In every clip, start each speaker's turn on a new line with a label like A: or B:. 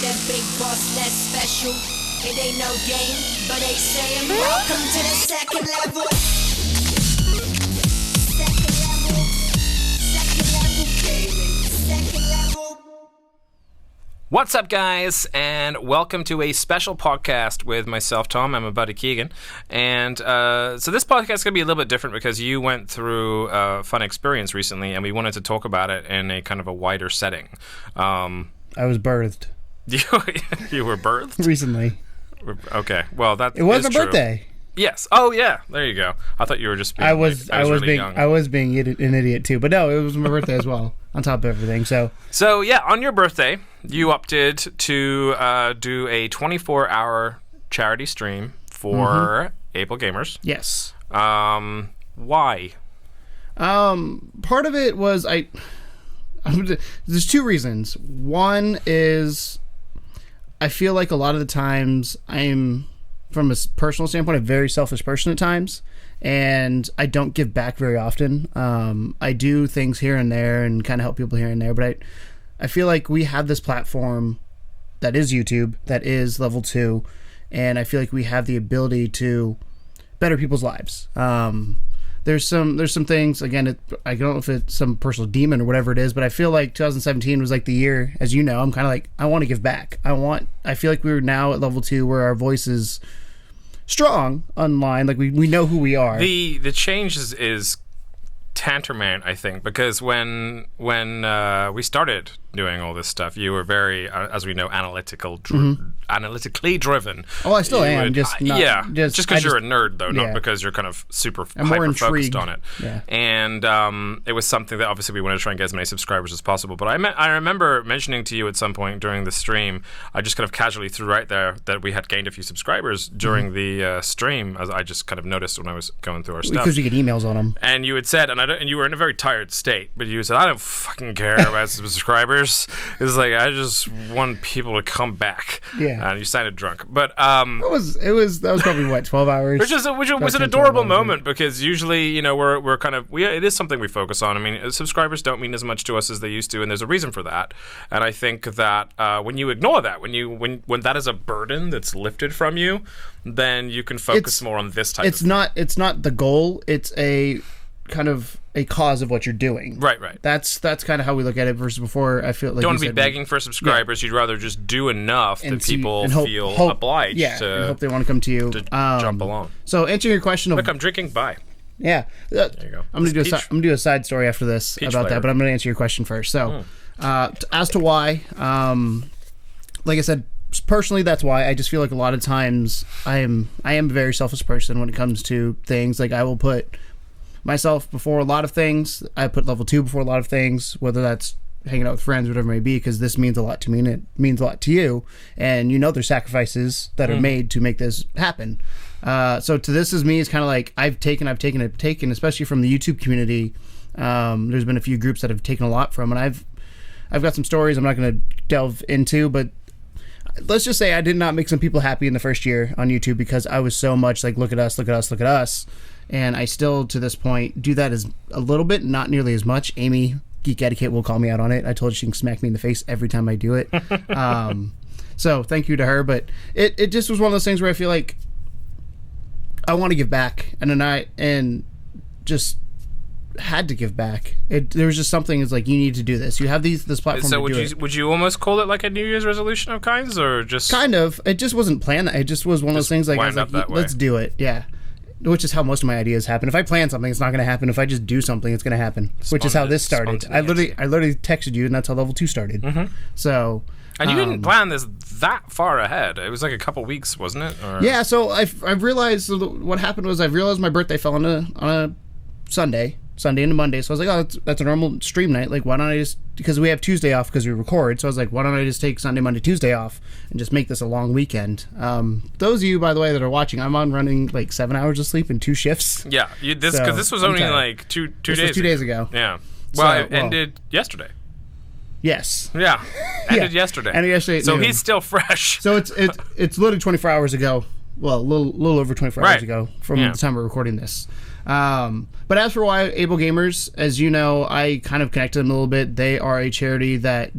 A: that big boss less special. It ain't no game, but they saying welcome to the second level. Second level. Second level gaming. Second level.
B: What's up, guys, and welcome to a special podcast with myself, Tom. I'm my buddy Keegan, and so this podcast is going to be a little bit different because you went through a fun experience recently, and we wanted to talk about it in a kind of a wider setting.
C: I was birthed.
B: You were birthed?
C: Recently.
B: Okay, well, that
C: it was
B: is
C: my
B: true.
C: birthday.
B: Yes. Oh, yeah. There you go. I thought you were just being I was
C: being an idiot too, but no, it was my birthday as well. On top of everything,
B: so yeah, on your birthday, you opted to do a 24-hour charity stream for Ablegamers.
C: Yes.
B: Why?
C: Part of it was there's two reasons. One is I feel like a lot of the times I'm, from a personal standpoint, a very selfish person at times, and I don't give back very often. I do things here and there and kind of help people here and there, but I feel like we have this platform that is YouTube, that is Level 2, and I feel like we have the ability to better people's lives. There's some things, again, I don't know if it's some personal demon or whatever it is, but I feel like 2017 was like the year, as you know, I'm kind of like, I want to give back. I feel like we're now at Level 2 where our voice is strong online, like we know who we are.
B: The change is tantamount, I think, because when we started doing all this stuff, you were very, as we know, analytically driven.
C: Oh, I still am. Just
B: because you're a nerd, though, not because you're kind of super hyper-focused on it.
C: Yeah.
B: And it was something that obviously we wanted to try and get as many subscribers as possible. But I remember mentioning to you at some point during the stream, I just kind of casually threw right there that we had gained a few subscribers during the stream, as I just kind of noticed when I was going through our stuff.
C: Because you get emails on them.
B: And you had said, and you were in a very tired state, but you said, I don't fucking care about subscribers. It's like, I just want people to come back.
C: Yeah.
B: And you sounded drunk. But
C: that was probably what, 12 hours?
B: Which was an adorable moment, because usually, you know, we're kind of, it is something we focus on. I mean, subscribers don't mean as much to us as they used to, and there's a reason for that. And I think that when you ignore that, when that is a burden that's lifted from you, then you can focus more on this type of thing.
C: It's not the goal, it's a kind of a cause of what you're doing.
B: Right.
C: That's kind of how we look at it versus before. I feel like
B: don't want to be begging for subscribers. Yeah. You'd rather just do enough that people feel obliged to,
C: and hope they want to come to you.
B: To jump along.
C: So answering your question
B: Look, I'm drinking. Bye.
C: Yeah.
B: There you go.
C: I'm going to do a side story after this about that, but I'm going to answer your question first. So as to why, like I said, personally, that's why. I just feel like a lot of times I am a very selfish person when it comes to things. Like, I will put myself before a lot of things. I put Level 2 before a lot of things, whether that's hanging out with friends, whatever it may be, because this means a lot to me and it means a lot to you. And you know there's sacrifices that are made to make this happen. So to this is me, it's kind of like I've taken, especially from the YouTube community. There's been a few groups that I've taken a lot from, and I've got some stories I'm not going to delve into, but let's just say I did not make some people happy in the first year on YouTube because I was so much like, look at us, look at us, look at us. And I still, to this point, do that as a little bit, not nearly as much. Amy, Geek Etiquette, will call me out on it. I told her she can smack me in the face every time I do it. So thank you to her. But it just was one of those things where I feel like I want to give back. And just had to give back. There was just something, it's like, you need to do this. You have this platform
B: so
C: to do it.
B: Would you almost call it like a New Year's resolution of kinds, or just...
C: Kind of. It just wasn't planned. It just was one of those things like, I was like, let's do it. Yeah. Which is how most of my ideas happen. If I plan something, it's not going to happen. If I just do something, it's going to happen. Which is how this started. I literally texted you, and that's how Level 2 started. So...
B: And you didn't plan this that far ahead. It was like a couple weeks, wasn't it? Or... Yeah,
C: so I've realized... what happened was I realized my birthday fell on a Sunday into Monday. So I was like, oh, that's a normal stream night. Like, why don't I just... Because we have Tuesday off because we record. So I was like, why don't I just take Sunday, Monday, Tuesday off and just make this a long weekend? Those of you, by the way, that are watching, I'm on running like 7 hours of sleep in 2 shifts.
B: Yeah, because this was only like two days
C: ago.
B: Yeah. Well, it ended yesterday.
C: Yes.
B: Yeah. Ended yesterday.
C: Ended yesterday.
B: So he's still fresh.
C: So it's literally 24 hours ago. Well, a little over 24 hours ago from the time we're recording this. But as for why Ablegamers, as you know, I kind of connected them a little bit. They are a charity that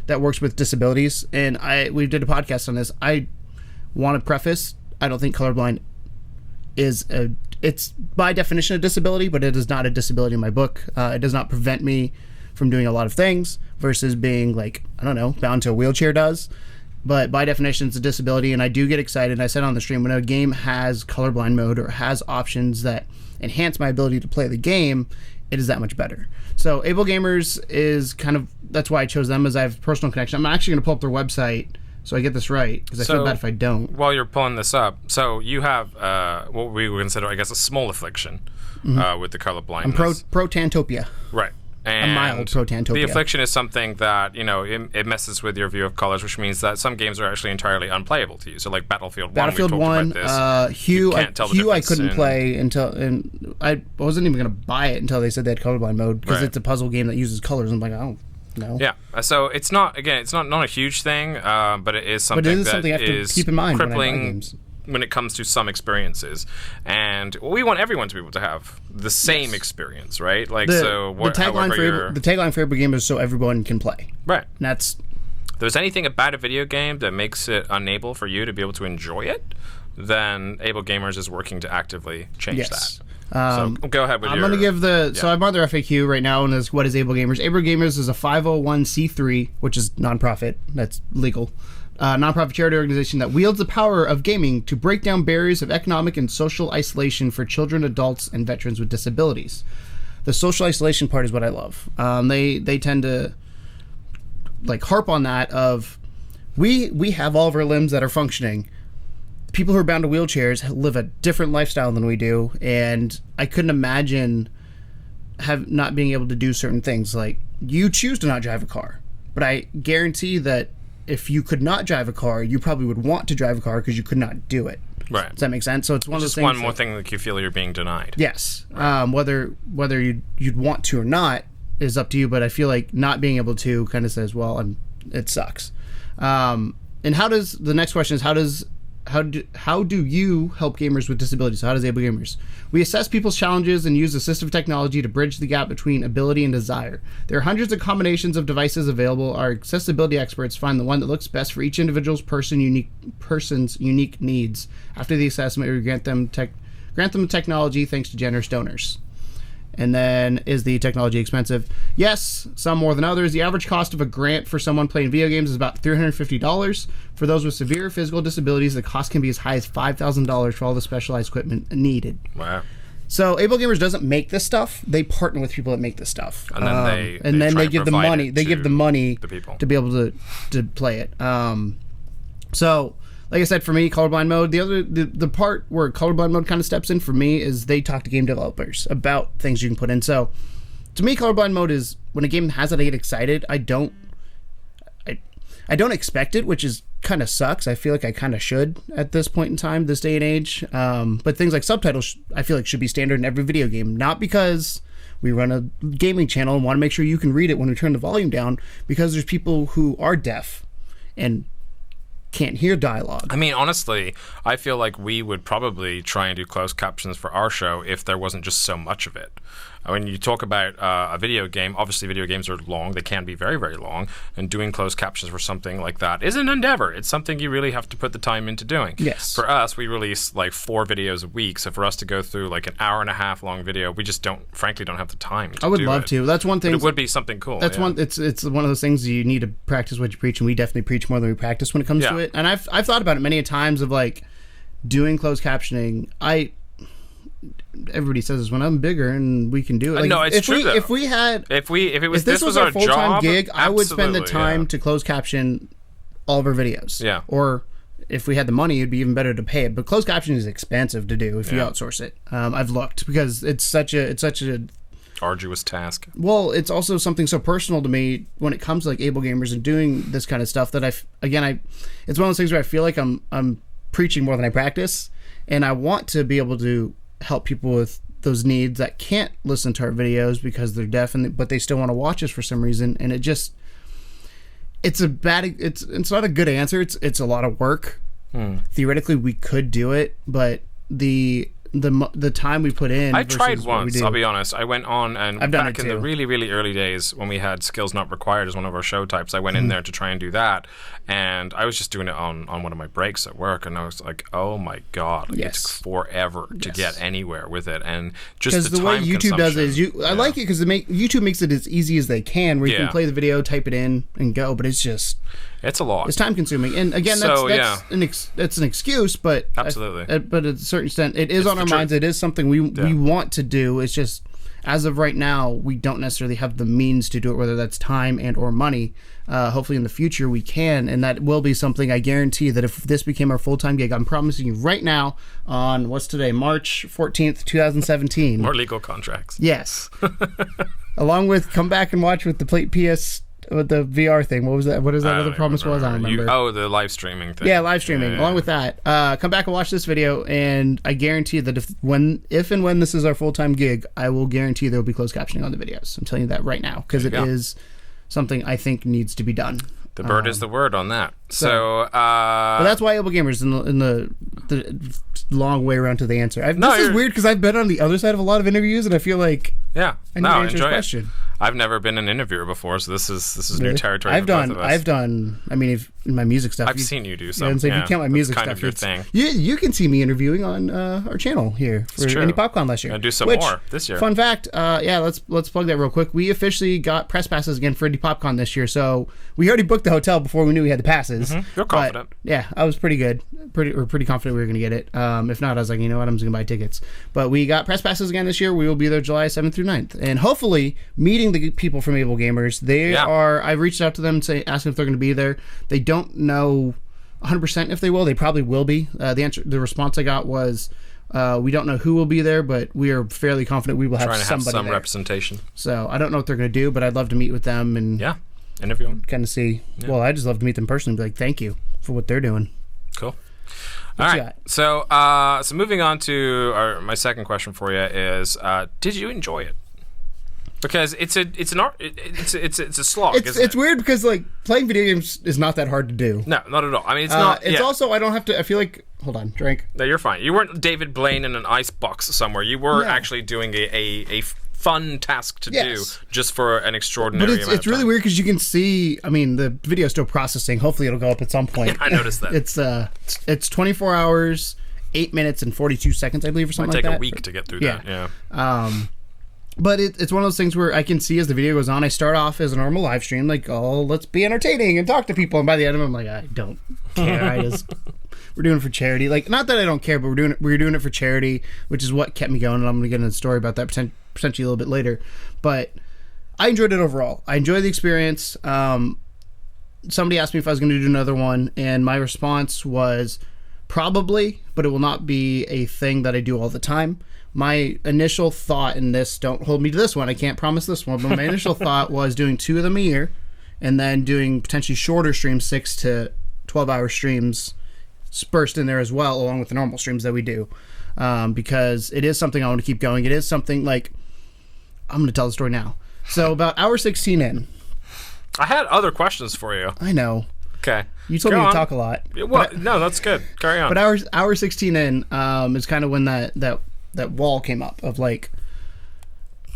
C: that works with disabilities, and we did a podcast on this. I want to preface, I don't think colorblind it's by definition a disability, but it is not a disability in my book. It does not prevent me from doing a lot of things versus being like, I don't know, bound to a wheelchair does. But by definition, it's a disability, and I do get excited. I said on the stream, when a game has colorblind mode or has options that enhance my ability to play the game, it is that much better. So Ablegamers is kind of, that's why I chose them, as I have a personal connection. I'm actually going to pull up their website so I get this right, because I feel bad if I don't.
B: While you're pulling this up, so you have what we would consider, I guess, a small affliction with the colorblindness.
C: I'm pro-tantopia.
B: Right. And
C: a mild pro-tantopia.
B: The affliction is something that, it messes with your view of colors, which means that some games are actually entirely unplayable to you. So like Battlefield 1, we talked about this.
C: Hue I couldn't play until, and I wasn't even going to buy it until they said they had colorblind mode, because it's a puzzle game that uses colors. I'm like, I don't know.
B: Yeah. So it's not a huge thing, but it is something
C: I have to keep in mind
B: crippling
C: when I buy games.
B: When it comes to some experiences, and we want everyone to be able to have the same experience, right? Like, the tagline
C: for Ablegamers is so everyone can play,
B: right? And
C: that's,
B: if there's anything about a video game that makes it unable for you to be able to enjoy it, then Ablegamers is working to actively change that. So go ahead with
C: I'm going to give so I'm on their FAQ right now, and what is Ablegamers? Ablegamers is a 501c3, which is nonprofit. That's legal. Nonprofit charity organization that wields the power of gaming to break down barriers of economic and social isolation for children, adults, and veterans with disabilities. The social isolation part is what I love. They tend to like harp on that of we have all of our limbs that are functioning. People who are bound to wheelchairs live a different lifestyle than we do, and I couldn't imagine not being able to do certain things. Like, you choose to not drive a car, but I guarantee that if you could not drive a car, you probably would want to drive a car because you could not do it.
B: Right.
C: Does that make sense? So it's one of those things.
B: Just one more thing that you feel you're being denied.
C: Yes. Right. Whether you'd want to or not is up to you, but I feel like not being able to kind of says, well, it sucks. And the next question is, how do you help gamers with disabilities? How does Ablegamers? We assess people's challenges and use assistive technology to bridge the gap between ability and desire. There are hundreds of combinations of devices available. Our accessibility experts find the one that looks best for each individual's person's unique needs. After the assessment, we grant them technology thanks to generous donors. And then, is the technology expensive? Yes, some more than others. The average cost of a grant for someone playing video games is about $350. For those with severe physical disabilities, the cost can be as high as $5,000 for all the specialized equipment needed.
B: Wow.
C: So Ablegamers doesn't make this stuff. They partner with people that make this stuff.
B: And then
C: they give the money. They give the money to be able to play it. So, like I said, for me, colorblind mode, the part where colorblind mode kind of steps in for me is they talk to game developers about things you can put in. So, to me, colorblind mode is when a game has it, I get excited. I don't expect it, which is kind of sucks. I feel like I kind of should at this point in time, this day and age. But things like subtitles, I feel like should be standard in every video game. Not because we run a gaming channel and want to make sure you can read it when we turn the volume down, because there's people who are deaf and can't hear dialogue.
B: I mean, honestly, I feel like we would probably try and do closed captions for our show if there wasn't just so much of it. When you talk about a video game, obviously video games are long. They can be very, very long. And doing closed captions for something like that is an endeavor. It's something you really have to put the time into doing.
C: Yes.
B: For us, we release like 4 videos a week. So for us to go through like an hour and a half long video, we just frankly don't have the time to do it.
C: I would love to. That's one thing.
B: But it would be something cool.
C: That's one. It's one of those things you need to practice what you preach, and we definitely preach more than we practice when it comes to it. And I've thought about it many a times of like doing closed captioning. Everybody says this when I'm bigger and we can do it. Like,
B: no, it's true.
C: If this was our full-time gig, I would spend the time to close caption all of our videos.
B: Yeah.
C: Or if we had the money, it'd be even better to pay it. But closed caption is expensive to do if you outsource it. I've looked because it's such a
B: arduous task.
C: Well, it's also something so personal to me when it comes to like Ablegamers and doing this kind of stuff that it's one of those things where I feel like I'm preaching more than I practice, and I want to be able to help people with those needs that can't listen to our videos because they're deaf, but they still want to watch us for some reason. And it's not a good answer. It's a lot of work. Theoretically, we could do it, but the the time we put in.
B: I tried once. I'll be honest. I went on and
C: I've done
B: back
C: it
B: in the
C: too.
B: really, really early days when we had skills not required as one of our show types. I went in there to try and do that, and I was just doing it on one of my breaks at work, and I was like, "Oh my god, like, it took forever to get anywhere with it." And just the
C: way
B: time
C: YouTube does it is I like it because YouTube makes it as easy as they can, where you can play the video, type it in, and go. But it's
B: a lot.
C: It's time consuming, and again, that's an excuse, but
B: absolutely.
C: But at a certain extent, it is on our minds. It is something we want to do. It's just, as of right now, we don't necessarily have the means to do it, whether that's time and or money. Hopefully in the future we can, and that will be something I guarantee that if this became our full-time gig, I'm promising you right now on, what's today, March 14th, 2017.
B: More legal contracts.
C: Yes. Along with come back and watch with the PS with the VR thing. What was that? What is that other promise was? I don't remember.
B: The live streaming thing.
C: Yeah, live streaming. Along with that, come back and watch this video, and I guarantee that if and when this is our full-time gig, I will guarantee there will be closed captioning on the videos. I'm telling you that right now, because it is something I think needs to be done.
B: The bird is the word on that. So
C: but that's why Ablegamers in the long way around to the answer. This is weird because I've been on the other side of a lot of interviews, and I feel like I need to answer this question.
B: I've never been an interviewer before, so this is new territory.
C: I've done. I mean, in my music stuff,
B: I've seen you do some.
C: If you count my music
B: kind
C: stuff,
B: of your thing.
C: You can see me interviewing on our channel here for Indie PopCon last year.
B: And do some more this year.
C: Fun fact, let's plug that real quick. We officially got press passes again for Indie PopCon this year, so we already booked the hotel before we knew we had the passes.
B: You're confident.
C: I was pretty good. Pretty confident we were going to get it. If not, I was like, you know what, I'm just going to buy tickets. But we got press passes again this year. We will be there July 7th through 9th. And hopefully, meeting the people from Ablegamers. They are, I reached out to them and asking if they're going to be there. They don't know 100% if they will. They probably will be. The response I got was, we don't know who will be there, but we are fairly confident we will have somebody
B: some
C: there.
B: Representation.
C: So I don't know what they're going to do, but I'd love to meet with them and
B: interview them.
C: Kind of see. Yeah. Well, I just love to meet them personally and be like, thank you for what they're doing.
B: Cool. All right. So moving on to my second question for you is, did you enjoy it? Because it's a slog.
C: It's weird because like playing video games is not that hard to do.
B: No, not at all. I mean, it's not.
C: It's also I don't have to. I feel like hold on, drink.
B: No, you're fine. You weren't David Blaine in an ice box somewhere. You were actually doing a fun task to do just for an extraordinary amount of time.
C: It's really weird because you can see. I mean, the video's still processing. Hopefully, it'll go up at some point.
B: Yeah, I noticed that.
C: It's 24 hours, 8 minutes, and 42 seconds, I believe, or something like that.
B: Might take a week to get through that. Yeah.
C: But it's one of those things where I can see as the video goes on, I start off as a normal live stream, like, oh, let's be entertaining and talk to people. And by the end of it, I'm like, I don't care. We're doing it for charity. Like, not that I don't care, but we're doing it for charity, which is what kept me going. And I'm going to get into a story about that potentially a little bit later. But I enjoyed it overall. I enjoyed the experience. Somebody asked me if I was going to do another one, and my response was probably, but it will not be a thing that I do all the time. My initial thought in this, don't hold me to this one, I can't promise this one, but my initial thought was doing 2 of them a year and then doing potentially shorter streams, 6 to 12-hour streams dispersed in there as well, along with the normal streams that we do, because it is something I want to keep going. It is something like, I'm going to tell the story now. So about hour 16 in. I
B: had other questions for you.
C: I know.
B: Okay.
C: You told me to talk a lot.
B: Well, no, that's good. Carry on.
C: But hour 16 in is kind of when that wall came up of like,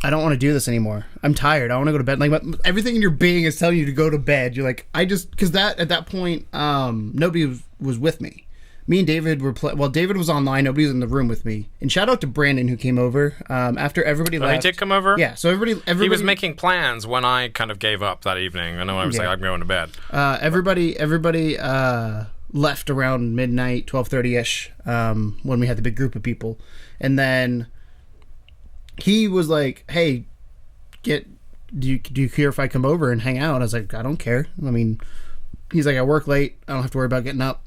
C: I don't want to do this anymore. I'm tired. I want to go to bed. Like everything in your being is telling you to go to bed. You're like, because at that point, nobody was with me. Me and David were David was online. Nobody was in the room with me. And shout out to Brandon who came over after everybody left.
B: He did come over?
C: Yeah. So everybody.
B: He was making plans when I kind of gave up that evening. I know I was like, I'm going to bed.
C: Everybody left around midnight, 12:30ish, when we had the big group of people. And then he was like, hey, do you care if I come over and hang out? I was like, I don't care. I mean, he's like, I work late. I don't have to worry about getting up.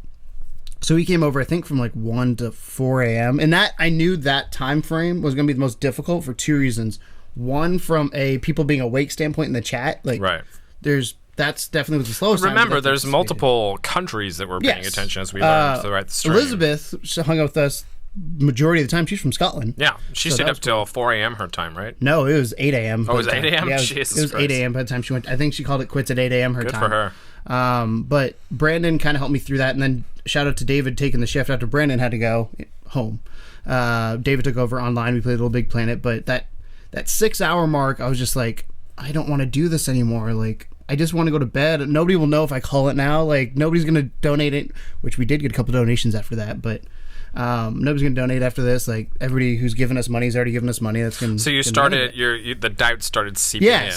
C: So he came over, I think, from like 1 to 4 a.m. And that I knew that time frame was going to be the most difficult for 2 reasons. One, from a people being awake standpoint in the chat. Like,
B: right.
C: That's definitely was the slowest time.
B: Remember, there's multiple countries that were paying attention as we learned throughout the stream.
C: Elizabeth hung out with us majority of the time. She's from Scotland.
B: Yeah, she stayed up till 4 a.m. her time, right?
C: No, it was 8 a.m.
B: Oh, it was 8 a.m.?
C: Yeah, it was 8 a.m. by the time she went. I think she called it quits at 8 a.m. her time.
B: Good for her.
C: But Brandon kind of helped me through that, and then shout out to David taking the shift after Brandon had to go home. David took over online. We played Little Big Planet, but that 6 hour mark, I was just like, I don't want to do this anymore. Like, I just want to go to bed. Nobody will know if I call it now. Like, nobody's going to donate it, which we did get a couple donations after that, but nobody's going to donate after this. Like, everybody who's given us money has already given us money. That's going.
B: So you started the doubt started seeping in,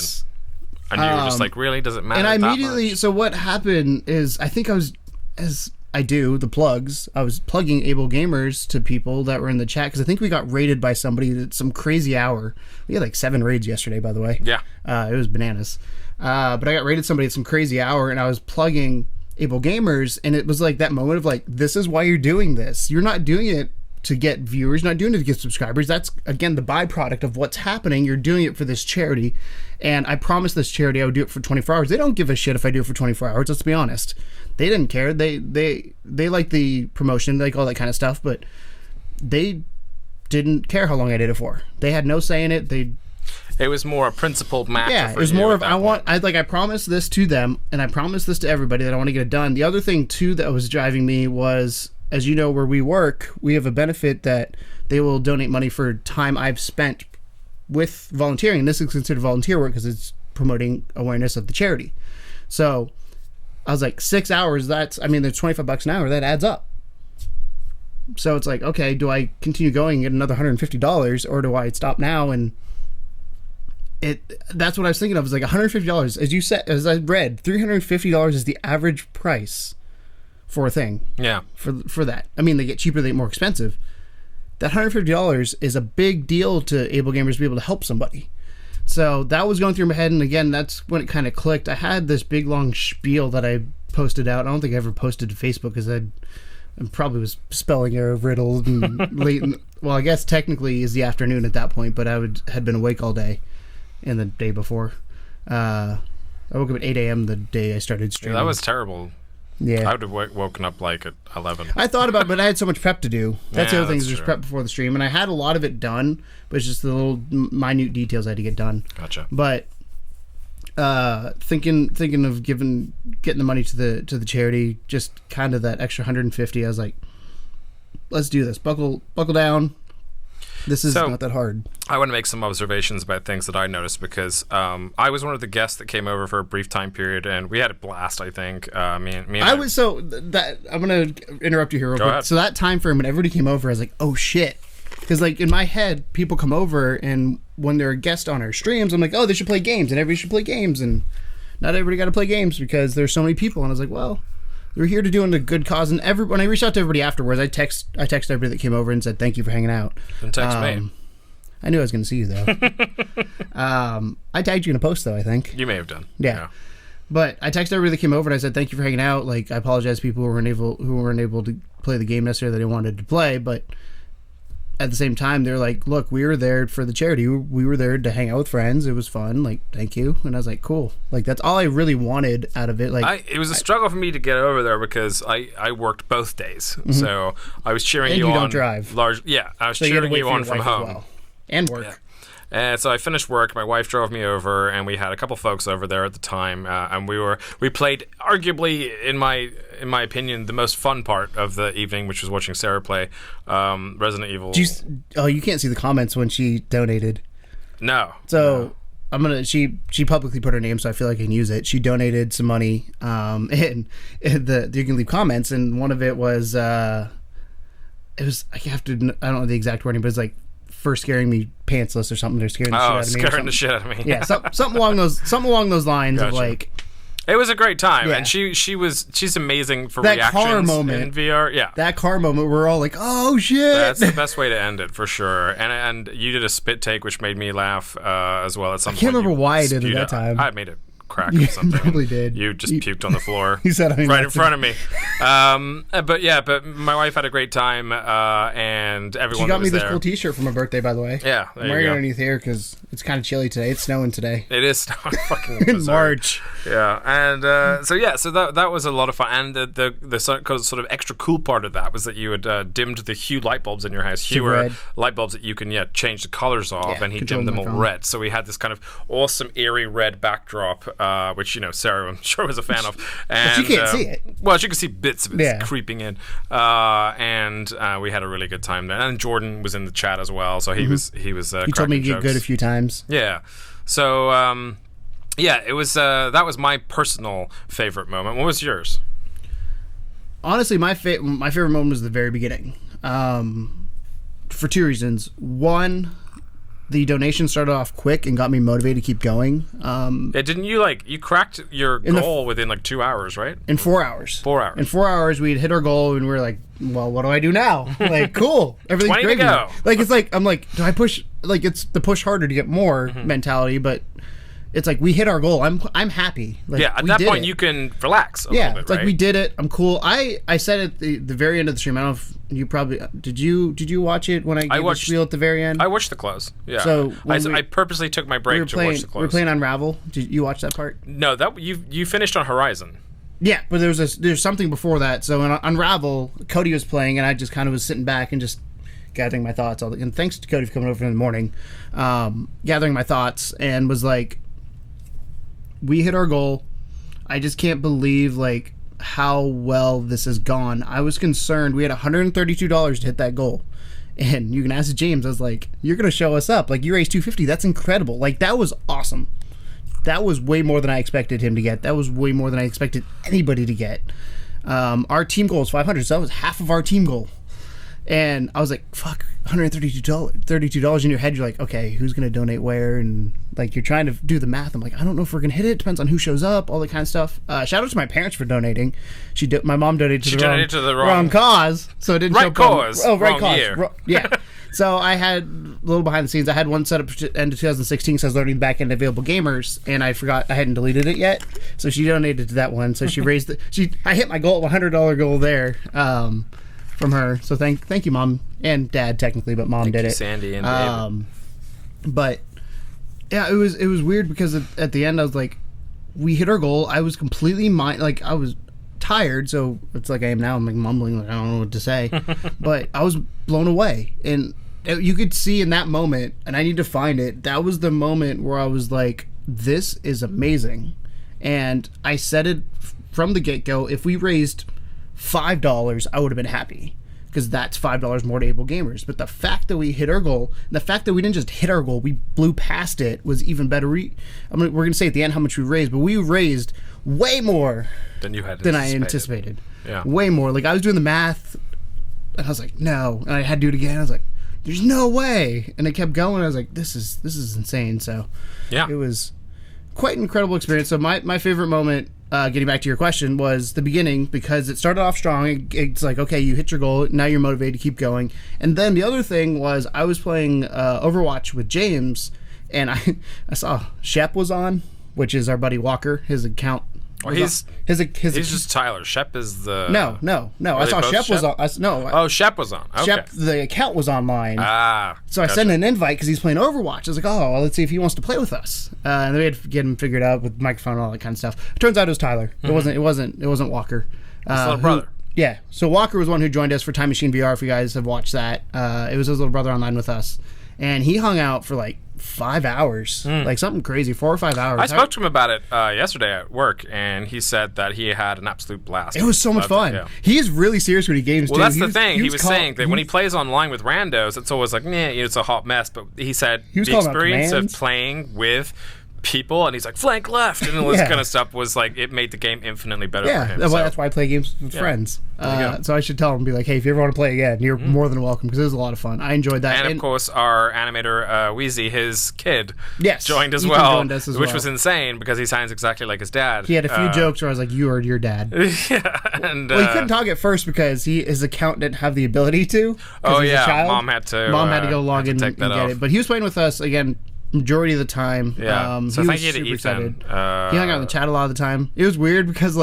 B: and you were just like, really? Does it matter?
C: And I
B: that
C: immediately.
B: much?
C: So what happened is, I think I was as I do the plugs. I was plugging Ablegamers to people that were in the chat because I think we got raided by somebody at some crazy hour. We had like 7 raids yesterday, by the way.
B: Yeah,
C: it was bananas. But I got raided somebody at some crazy hour, and I was plugging Ablegamers, and it was like that moment of like, this is why you're doing this. You're not doing it to get viewers, you're not doing it to get subscribers. That's, again, the byproduct of what's happening. You're doing it for this charity, and I promised this charity I would do it for 24 hours. They don't give a shit if I do it for 24 hours, let's be honest. They didn't care. They like the promotion, they like all that kind of stuff, but they didn't care how long I did it for. They had no say in it.
B: It was more a principled matter.
C: Yeah, it was more of I promised this to them, and I promised this to everybody that I want to get it done. The other thing too that was driving me was, as you know, where we work, we have a benefit that they will donate money for time I've spent with volunteering, and this is considered volunteer work because it's promoting awareness of the charity. So I was like, 6 hours. There's $25 an hour. That adds up. So it's like, okay, do I continue going and get another $150, or do I stop now? And that's what I was thinking of. It was like $150. As you said, as I read, $350 is the average price for a thing.
B: Yeah.
C: For that. I mean, they get cheaper, they get more expensive. That $150 is a big deal to Ablegamers to be able to help somebody. So that was going through my head, and again, that's when it kind of clicked. I had this big long spiel that I posted out. I don't think I ever posted to Facebook because I probably was spelling error riddled and late. Well, I guess technically is the afternoon at that point, but I had been awake all day in the day before. I woke up at 8 a.m. the day I started streaming.
B: Yeah, that was terrible.
C: Yeah.
B: I would have woken up like at 11.
C: I thought about it, but I had so much prep to do. That's the other thing, is just
B: true.
C: prep before the stream. And I had a lot of it done, but it's just the little minute details I had to get done.
B: Gotcha.
C: But thinking of getting the money to the charity, just kind of that extra $150, I was like, let's do this. Buckle down. This is not that hard.
B: I want to make some observations about things that I noticed because I was one of the guests that came over for a brief time period, and we had a blast. I think I'm going to interrupt you here real quick. Ahead.
C: So that time frame when everybody came over, I was like, oh shit, because like in my head, people come over, and when they're a guest on our streams, I'm like, oh, they should play games, and everybody should play games, and not everybody got to play games because there's so many people. And I was like, well, we're here to doing a good cause. And when I reached out to everybody afterwards, I texted everybody that came over and said thank you for hanging out.
B: And text me.
C: I knew I was going to see you though. I tagged you in a post though, I think.
B: You may have done.
C: Yeah. But I texted everybody that came over and I said thank you for hanging out. Like, I apologize to people who weren't able to play the game necessarily that they wanted to play, but at the same time, they're like, look, we were there for the charity. We were there to hang out with friends. It was fun. Like, thank you. And I was like, cool. Like, that's all I really wanted out of it. Like,
B: it was a struggle for me to get over there because I worked both days. Mm-hmm. So I was cheering
C: and
B: you on.
C: You don't drive.
B: I was cheering you on from home.
C: Well. And work.
B: Yeah. And so I finished work. My wife drove me over, and we had a couple folks over there at the time. And we played arguably, in my opinion, the most fun part of the evening, which was watching Sarah play Resident Evil.
C: You can't see the comments when she donated.
B: No.
C: So no. She publicly put her name, so I feel like I can use it. She donated some money, and you can leave comments, and one of it was I don't know the exact wording, but it's like, for scaring me pantsless or something. They're scaring the shit out of me.
B: Yeah,
C: something along those lines. Gotcha. Of like,
B: it was a great time, and she's amazing for
C: that
B: reactions
C: car moment
B: in VR. Yeah,
C: that car moment, we're all like, oh shit.
B: That's the best way to end it for sure. And you did a spit take, which made me laugh as well. At some point,
C: I can't remember why I did it that time.
B: I made it crack or something.
C: You probably did.
B: You just puked on the floor.
C: You said
B: right in front of me. But my wife had a great time, and everyone.
C: She got me this
B: there.
C: cool T-shirt for my birthday, by the way.
B: Yeah,
C: I'm wearing it underneath here because it's kind of chilly today. It's snowing today.
B: It is snowing fucking
C: in March.
B: Yeah, and so that was a lot of fun, and the sort of extra cool part of that was that you had dimmed the hue light bulbs in your house. Hue are light bulbs that you can change the colors of, and he dimmed them all red. So we had this kind of awesome eerie red backdrop which Sarah I'm sure was a fan of. And,
C: but you can't see it.
B: Well, she could see bits of it creeping in, and we had a really good time there. And Jordan was in the chat as well, so he was he
C: told me to get good a few times.
B: Yeah, so it was that was my personal favorite moment. What was yours?
C: Honestly, my favorite moment was the very beginning, for two reasons. One, the donation started off quick and got me motivated to keep going.
B: Didn't you you cracked your goal within 2 hours, right?
C: In 4 hours.
B: 4 hours.
C: In 4 hours, we'd hit our goal, and we were like, well, what do I do now? Cool. Everything's
B: 20
C: great.
B: to go.
C: I'm like, do I push? It's the push harder to get more mentality, but it's like we hit our goal. I'm happy.
B: At that point, you can relax a little bit,
C: it's like we did it. I'm cool. I said at the very end of the stream, I don't know if you probably... Did you watch it when I gave the spiel at the very end?
B: I watched the close, yeah.
C: So
B: I purposely took my break to watch the close.
C: We were playing Unravel. Did you watch that part?
B: No, you finished on Horizon.
C: Yeah, but there's something before that. So in Unravel, Cody was playing, and I just kind of was sitting back and just gathering my thoughts. And thanks to Cody for coming over in the morning, gathering my thoughts, and was like... We hit our goal. I just can't believe how well this has gone. I was concerned. We had $132 to hit that goal. And you can ask James, I was like, you're going to show us up. You raised $250. That's incredible. That was awesome. That was way more than I expected him to get. That was way more than I expected anybody to get. Our team goal is 500, so that was half of our team goal. And I was like, fuck, $132 in your head. You're like, okay, who's going to donate where? And you're trying to do the math. I'm like, I don't know if we're going to hit it. Depends on who shows up, all that kind of stuff. Shout out to my parents for donating. My mom donated to the wrong cause. So it didn't
B: right cause.
C: Right cause.
B: Year.
C: Yeah. So I had a little behind the scenes. I had one set up to end of 2016, so I was learning back into Ablegamers, and I forgot I hadn't deleted it yet. So she donated to that one. So she raised I hit my goal, $100 goal there. From her, so thank you, Mom and Dad, technically, but Mom did it.
B: Sandy and David.
C: But yeah, it was weird because at the end I was like, we hit our goal. I was completely I was tired, so it's like I am now. I'm mumbling, I don't know what to say, but I was blown away, and you could see in that moment, and I need to find it. That was the moment where I was like, this is amazing, and I said it from the get-go. If we raised $5, I would have been happy, because that's $5 more to Ablegamers. But the fact that we hit our goal, the fact that we didn't just hit our goal, we blew past it, was even better. We're going to say at the end how much we raised, but we raised way more than I anticipated.
B: Yeah,
C: way more. I was doing the math, and I was like, no, and I had to do it again. I was like, there's no way, and it kept going. I was like, this is insane. So
B: yeah,
C: it was quite an incredible experience. So my favorite moment, getting back to your question, was the beginning, because it started off strong. It's like, okay, you hit your goal, now you're motivated to keep going. And then the other thing was, I was playing Overwatch with James, and I saw Shep was on, which is our buddy Walker. His account.
B: Well, he's just Tyler. Shep is the...
C: No. I saw Shep was on.
B: Shep was on. Okay.
C: Shep, the account was online. So I
B: gotcha.
C: sent an invite because he's playing Overwatch. I was like, oh, well, let's see if he wants to play with us. And then we had to get him figured out with microphone and all that kind of stuff. It turns out it was Tyler. Mm-hmm. It wasn't Walker.
B: His little brother.
C: Yeah. So Walker was one who joined us for Time Machine VR, if you guys have watched that. It was his little brother online with us. And he hung out for 5 hours, something crazy, 4 or 5 hours.
B: I spoke to him about it yesterday at work, and he said that he had an absolute blast.
C: It was so much fun. Yeah. He's really serious when he games,
B: too.
C: Well,
B: that's the thing. He was saying that when he plays online with randos, it's always like, it's a hot mess. But he said the experience of playing with people, and he's like, flank left, and all this kind of stuff was it made the game infinitely better for him.
C: That's why I play games with friends. So I should tell him, be like, hey, if you ever want to play again, you're more than welcome, because it was a lot of fun. I enjoyed that.
B: And of course, our animator, Wheezy, his kid, joined
C: us
B: which was insane, because he sounds exactly like his dad.
C: He had a few jokes where I was like, you are your dad.
B: And
C: he couldn't talk at first because his account didn't have the ability to.
B: Oh,
C: he's a child.
B: Mom had to go
C: log in and get it. But he was playing with us, again, majority of the time.
B: Yeah. So thank you to Ethan.
C: He hung out in the chat a lot of the time. It was weird because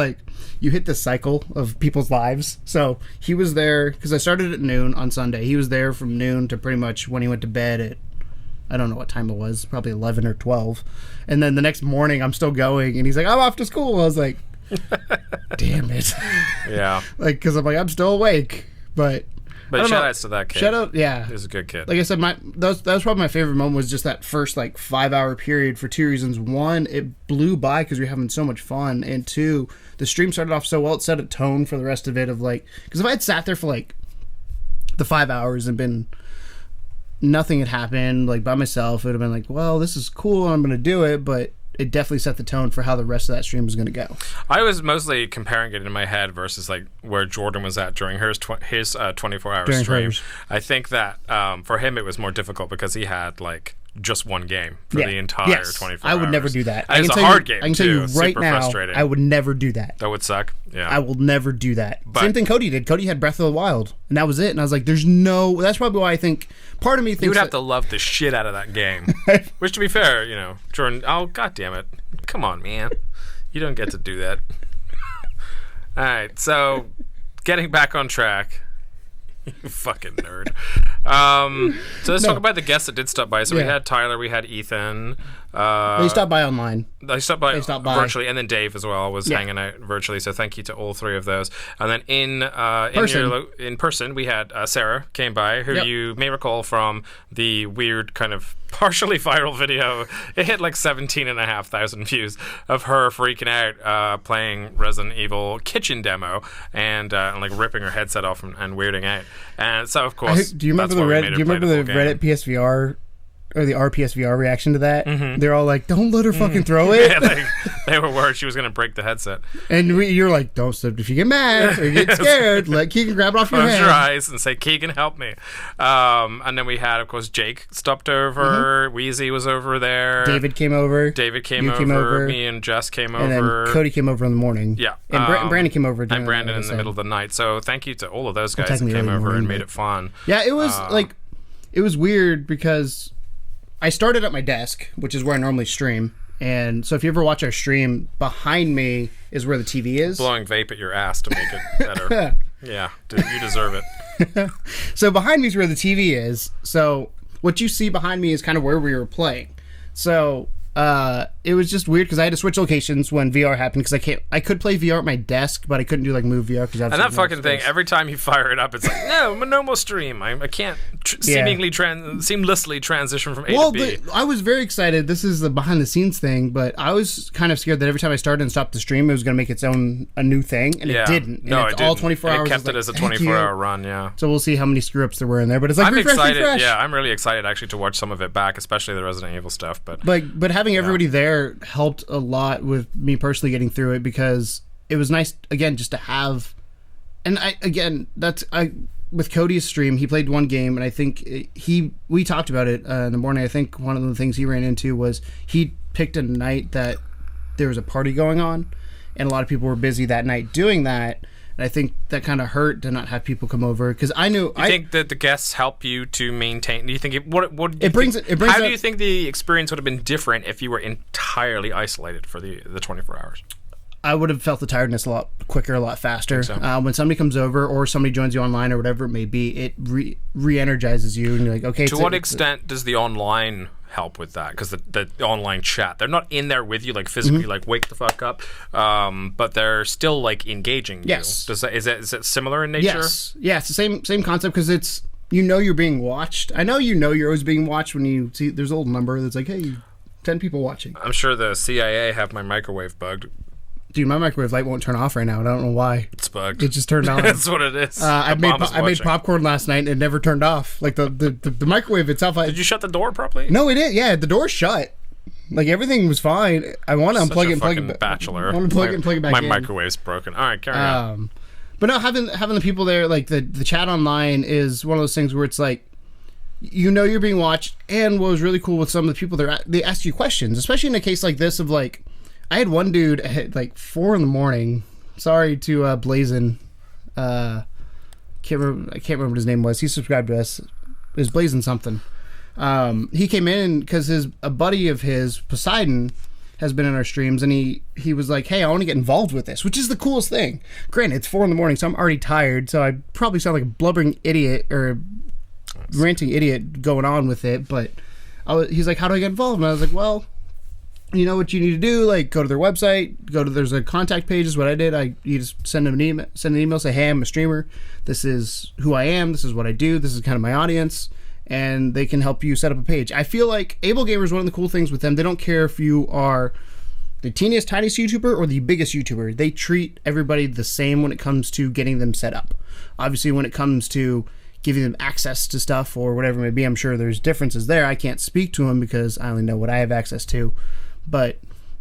C: you hit this cycle of people's lives. So he was there because I started at noon on Sunday. He was there from noon to pretty much when he went to bed at, I don't know what time it was, probably 11 or 12. And then the next morning I'm still going, and he's like, I'm off to school. I was like, damn it.
B: Yeah.
C: Because I'm like, I'm still awake. But
B: But shout outs to that kid.
C: Shout out, yeah.
B: He's a good kid.
C: Like I said, that was probably my favorite moment, was just that first like 5-hour period for two reasons. One, it blew by because we were having so much fun, and two, the stream started off so well, it set a tone for the rest of it of like, because if I had sat there for like the 5 hours and been nothing had happened like by myself, it would have been like, well, this is cool, I'm gonna do it, but it definitely set the tone for how the rest of that stream was going to go.
B: I was mostly comparing it in my head versus like where Jordan was at during his 24-hour stream. Hers. I think that for him it was more difficult because he had like just one game for the entire 24 hours.
C: I would never do that.
B: It was a hard game.
C: I can tell you right
B: Super
C: now,
B: frustrating.
C: I would never do that.
B: That would suck. Yeah.
C: I will never do that. But same thing Cody did. Cody had Breath of the Wild, and that was it. And I was like, there's no... That's probably why I think... Part of me thinks...
B: You would have to love the shit out of that game. Which, to be fair, you know, Jordan... Oh, God damn it. Come on, man. You don't get to do that. All right, so getting back on track... You fucking nerd. So let's talk about the guests that did stop by. So we had Tyler, we had Ethan.
C: They stopped by online.
B: They stopped by virtually, and then Dave as well was hanging out virtually. So thank you to all three of those. And then in person, we had Sarah came by, who you may recall from the weird kind of partially viral video. It hit like 17,500 views of her freaking out playing Resident Evil kitchen demo and like ripping her headset off and weirding out. And so of course,
C: do you remember the Reddit PSVR or the RPSVR reaction to that? Mm-hmm. They're all like, "Don't let her fucking throw it."
B: Yeah, they were worried she was going to break the headset.
C: And you're like, "Don't slip if you get mad or you get scared. Let Keegan grab it off your hand.
B: Close your eyes and say, Keegan, help me." And then we had, of course, Jake stopped over. Wheezy was over there.
C: David came over.
B: Came over. Me and Jess came over.
C: And then Cody came over in the morning.
B: Yeah.
C: And Brandon came over.
B: And Brandon in the middle of the night. So thank you to all of those guys that came over and made it fun.
C: Yeah, it was it was weird because I started at my desk, which is where I normally stream. And so if you ever watch our stream, behind me is where the TV is.
B: Blowing vape at your ass to make it better. Yeah, you deserve it.
C: So behind me is where the TV is. So what you see behind me is kind of where we were playing. So it was just weird because I had to switch locations when VR happened because I could play VR at my desk, but I couldn't do like move VR because
B: and that fucking thing. Every time you fire it up, it's like no more stream. I can't seamlessly transition from A to B.
C: I was very excited. This is the behind the scenes thing, but I was kind of scared that every time I started and stopped the stream, it was going to make its own a new thing, and it didn't.
B: No,
C: and
B: it didn't.
C: All 24 hours.
B: It kept it as a 24-hour run. Yeah.
C: So we'll see how many screw ups there were in there, but it's like
B: I'm excited.
C: Fresh.
B: Yeah, I'm really excited actually to watch some of it back, especially the Resident Evil stuff. But
C: having everybody there helped a lot with me personally getting through it because it was nice again just to have. And with Cody's stream, he played one game, and I think we talked about it in the morning. I think one of the things he ran into was he picked a night that there was a party going on, and a lot of people were busy that night doing that. And I think that kind of hurt to not have people come over because I knew.
B: I think that the guests help you to maintain. Do you think
C: how
B: do you think the experience would have been different if you were entirely isolated for the 24 hours?
C: I would have felt the tiredness a lot quicker, a lot faster.
B: So.
C: When somebody comes over or somebody joins you online or whatever it may be, it re-energizes you, and you're like, okay.
B: To what extent does the online help with that? Because the online chat, they're not in there with you, like physically, like wake the fuck up, but they're still like engaging you.
C: Yes.
B: Is it similar in nature?
C: Yes. Yeah, it's the same concept because it's you're being watched. I know you're always being watched when you see there's a little number that's like, hey, 10 people watching.
B: I'm sure the CIA have my microwave bugged.
C: Dude, my microwave light won't turn off right now. I don't know why.
B: It's bugged.
C: It just turned on.
B: That's what it is.
C: I made popcorn last night and it never turned off. Like the microwave itself.
B: Did you shut the door properly?
C: No, it did. Yeah, the door's shut. Like everything was fine. I want to unplug it and plug it.
B: Bachelor.
C: I want to plug it and plug it back in.
B: My microwave's broken. All right, carry on.
C: But no, having the people there, like the chat online is one of those things where it's like, you're being watched. And what was really cool with some of the people there, they ask you questions, especially in a case like this of like. I had one dude at like 4 a.m. Sorry to Blazin. I can't remember what his name was. He subscribed to us. It was Blazin something. He came in because a buddy of his, Poseidon, has been in our streams, and he was like, "Hey, I want to get involved with this," which is the coolest thing. Granted, it's 4 a.m, so I'm already tired, so I probably sound like a blubbering idiot or ranting idiot going on with it. But he's like, "How do I get involved?" And I was like, "Well, you know what you need to do, like go to their website, there's a contact page is what I did. You just send an email, say, hey, I'm a streamer, this is who I am, this is what I do, this is kind of my audience, and they can help you set up a page. I feel like Ablegamers, one of the cool things with them, they don't care if you are the teeniest, tiniest YouTuber or the biggest YouTuber. They treat everybody the same when it comes to getting them set up. Obviously, when it comes to giving them access to stuff or whatever it may be, I'm sure there's differences there. I can't speak to them because I only know what I have access to. But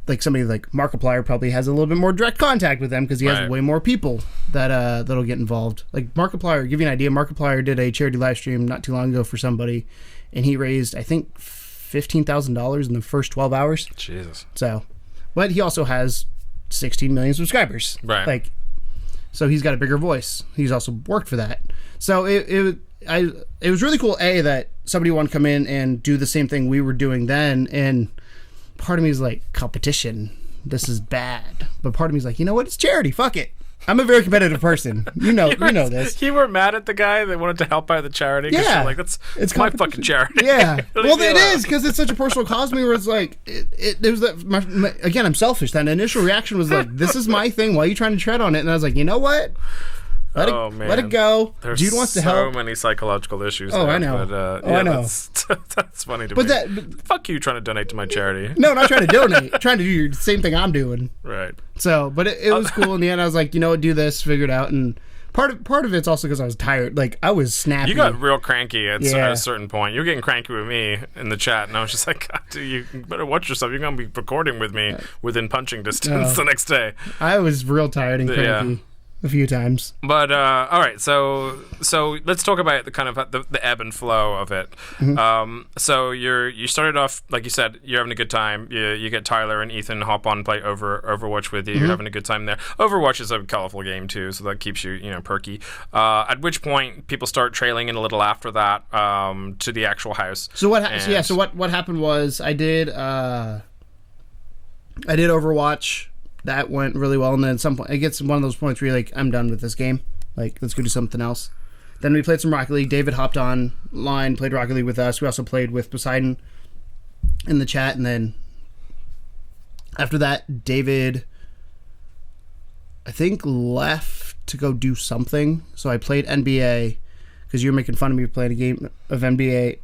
C: like somebody like Markiplier probably has a little bit more direct contact with them because he has way more people that'll get involved. Like Markiplier, to give you an idea, Markiplier did a charity live stream not too long ago for somebody, and he raised, I think, $15,000 in the first 12 hours.
B: Jesus.
C: So, but he also has 16 million subscribers.
B: Right.
C: Like, so he's got a bigger voice. He's also worked for that. So it was really cool, that somebody wanted to come in and do the same thing we were doing then, and part of me is like, competition, this is bad. But part of me is like, you know what? It's charity. Fuck it. I'm a very competitive person. You know this.
B: You were mad at the guy that wanted to help out the charity. Yeah, you're like, it's my fucking charity.
C: Yeah. Well, it is because it's such a personal cause to me. Where it's like, there's that. Again, I'm selfish. That initial reaction was like, this is my thing. Why are you trying to tread on it? And I was like, you know what? Let it go.
B: There's
C: Dude wants to help.
B: So many psychological issues.
C: Oh,
B: there,
C: I know.
B: But,
C: I know.
B: That's funny to me. Fuck you trying to donate to my charity.
C: No, not trying to donate. Trying to do the same thing I'm doing.
B: Right.
C: So, but it was cool in the end. I was like, you know what, do this, figure it out. And part of it's also because I was tired. Like, I was snappy.
B: You got real cranky at a certain point. You were getting cranky with me in the chat, and I was just like, God, dude, you better watch yourself. You're going to be recording with me within punching distance the next day.
C: I was real tired and cranky. Yeah. A few times.
B: But all right, so let's talk about the kind of the ebb and flow of it. Mm-hmm. So you started off, like you said, you're having a good time. You get Tyler and Ethan hop on and play Overwatch with you. Mm-hmm. You're having a good time there. Overwatch is a colorful game too, so that keeps you perky. At which point people start trailing in a little after that to the actual house.
C: So what happened was I did Overwatch. That went really well, and then at some point, it gets one of those points where you're like, I'm done with this game. Like, let's go do something else. Then we played some Rocket League. David hopped online, played Rocket League with us. We also played with Poseidon in the chat, and then after that, David, I think, left to go do something. So I played NBA, because you were making fun of me playing a game of NBA.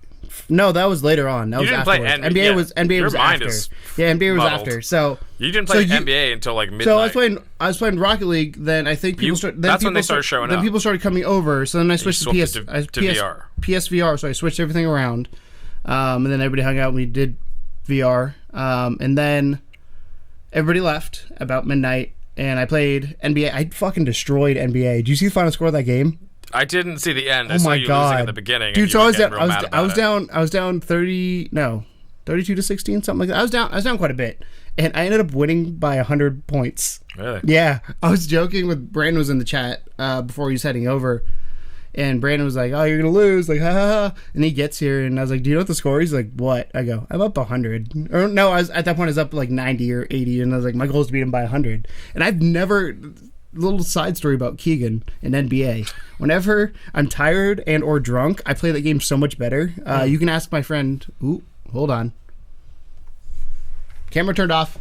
C: No, that was later on. That was afterwards. NBA was after. Yeah, NBA was after. So
B: you didn't play NBA until like midnight.
C: So I was playing Rocket League. Then I think people started.
B: That's when they started showing up.
C: Then people started coming over. So then I switched to
B: VR.
C: PSVR. So I switched everything around, and then everybody hung out. And we did VR, and then everybody left about midnight, and I played NBA. I fucking destroyed NBA. Did you see the final score of that game?
B: I didn't see the end.
C: Oh my God.
B: Losing at the beginning.
C: Dude, so I was down 32 to 16, something like that. I was down quite a bit. And I ended up winning by 100 points.
B: Really?
C: Yeah. I was joking with Brandon was in the chat before he was heading over. And Brandon was like, oh, you're going to lose. Like, ha, ha, ha. And he gets here, and I was like, do you know what the score is? He's like, what? I go, I'm up 100. Or no, at that point, I was up like 90 or 80. And I was like, my goal is to beat him by 100. And I've never... Little side story about Keegan in NBA. Whenever I'm tired and or drunk, I play that game so much better. You can ask my friend. Ooh, hold on. Camera turned off.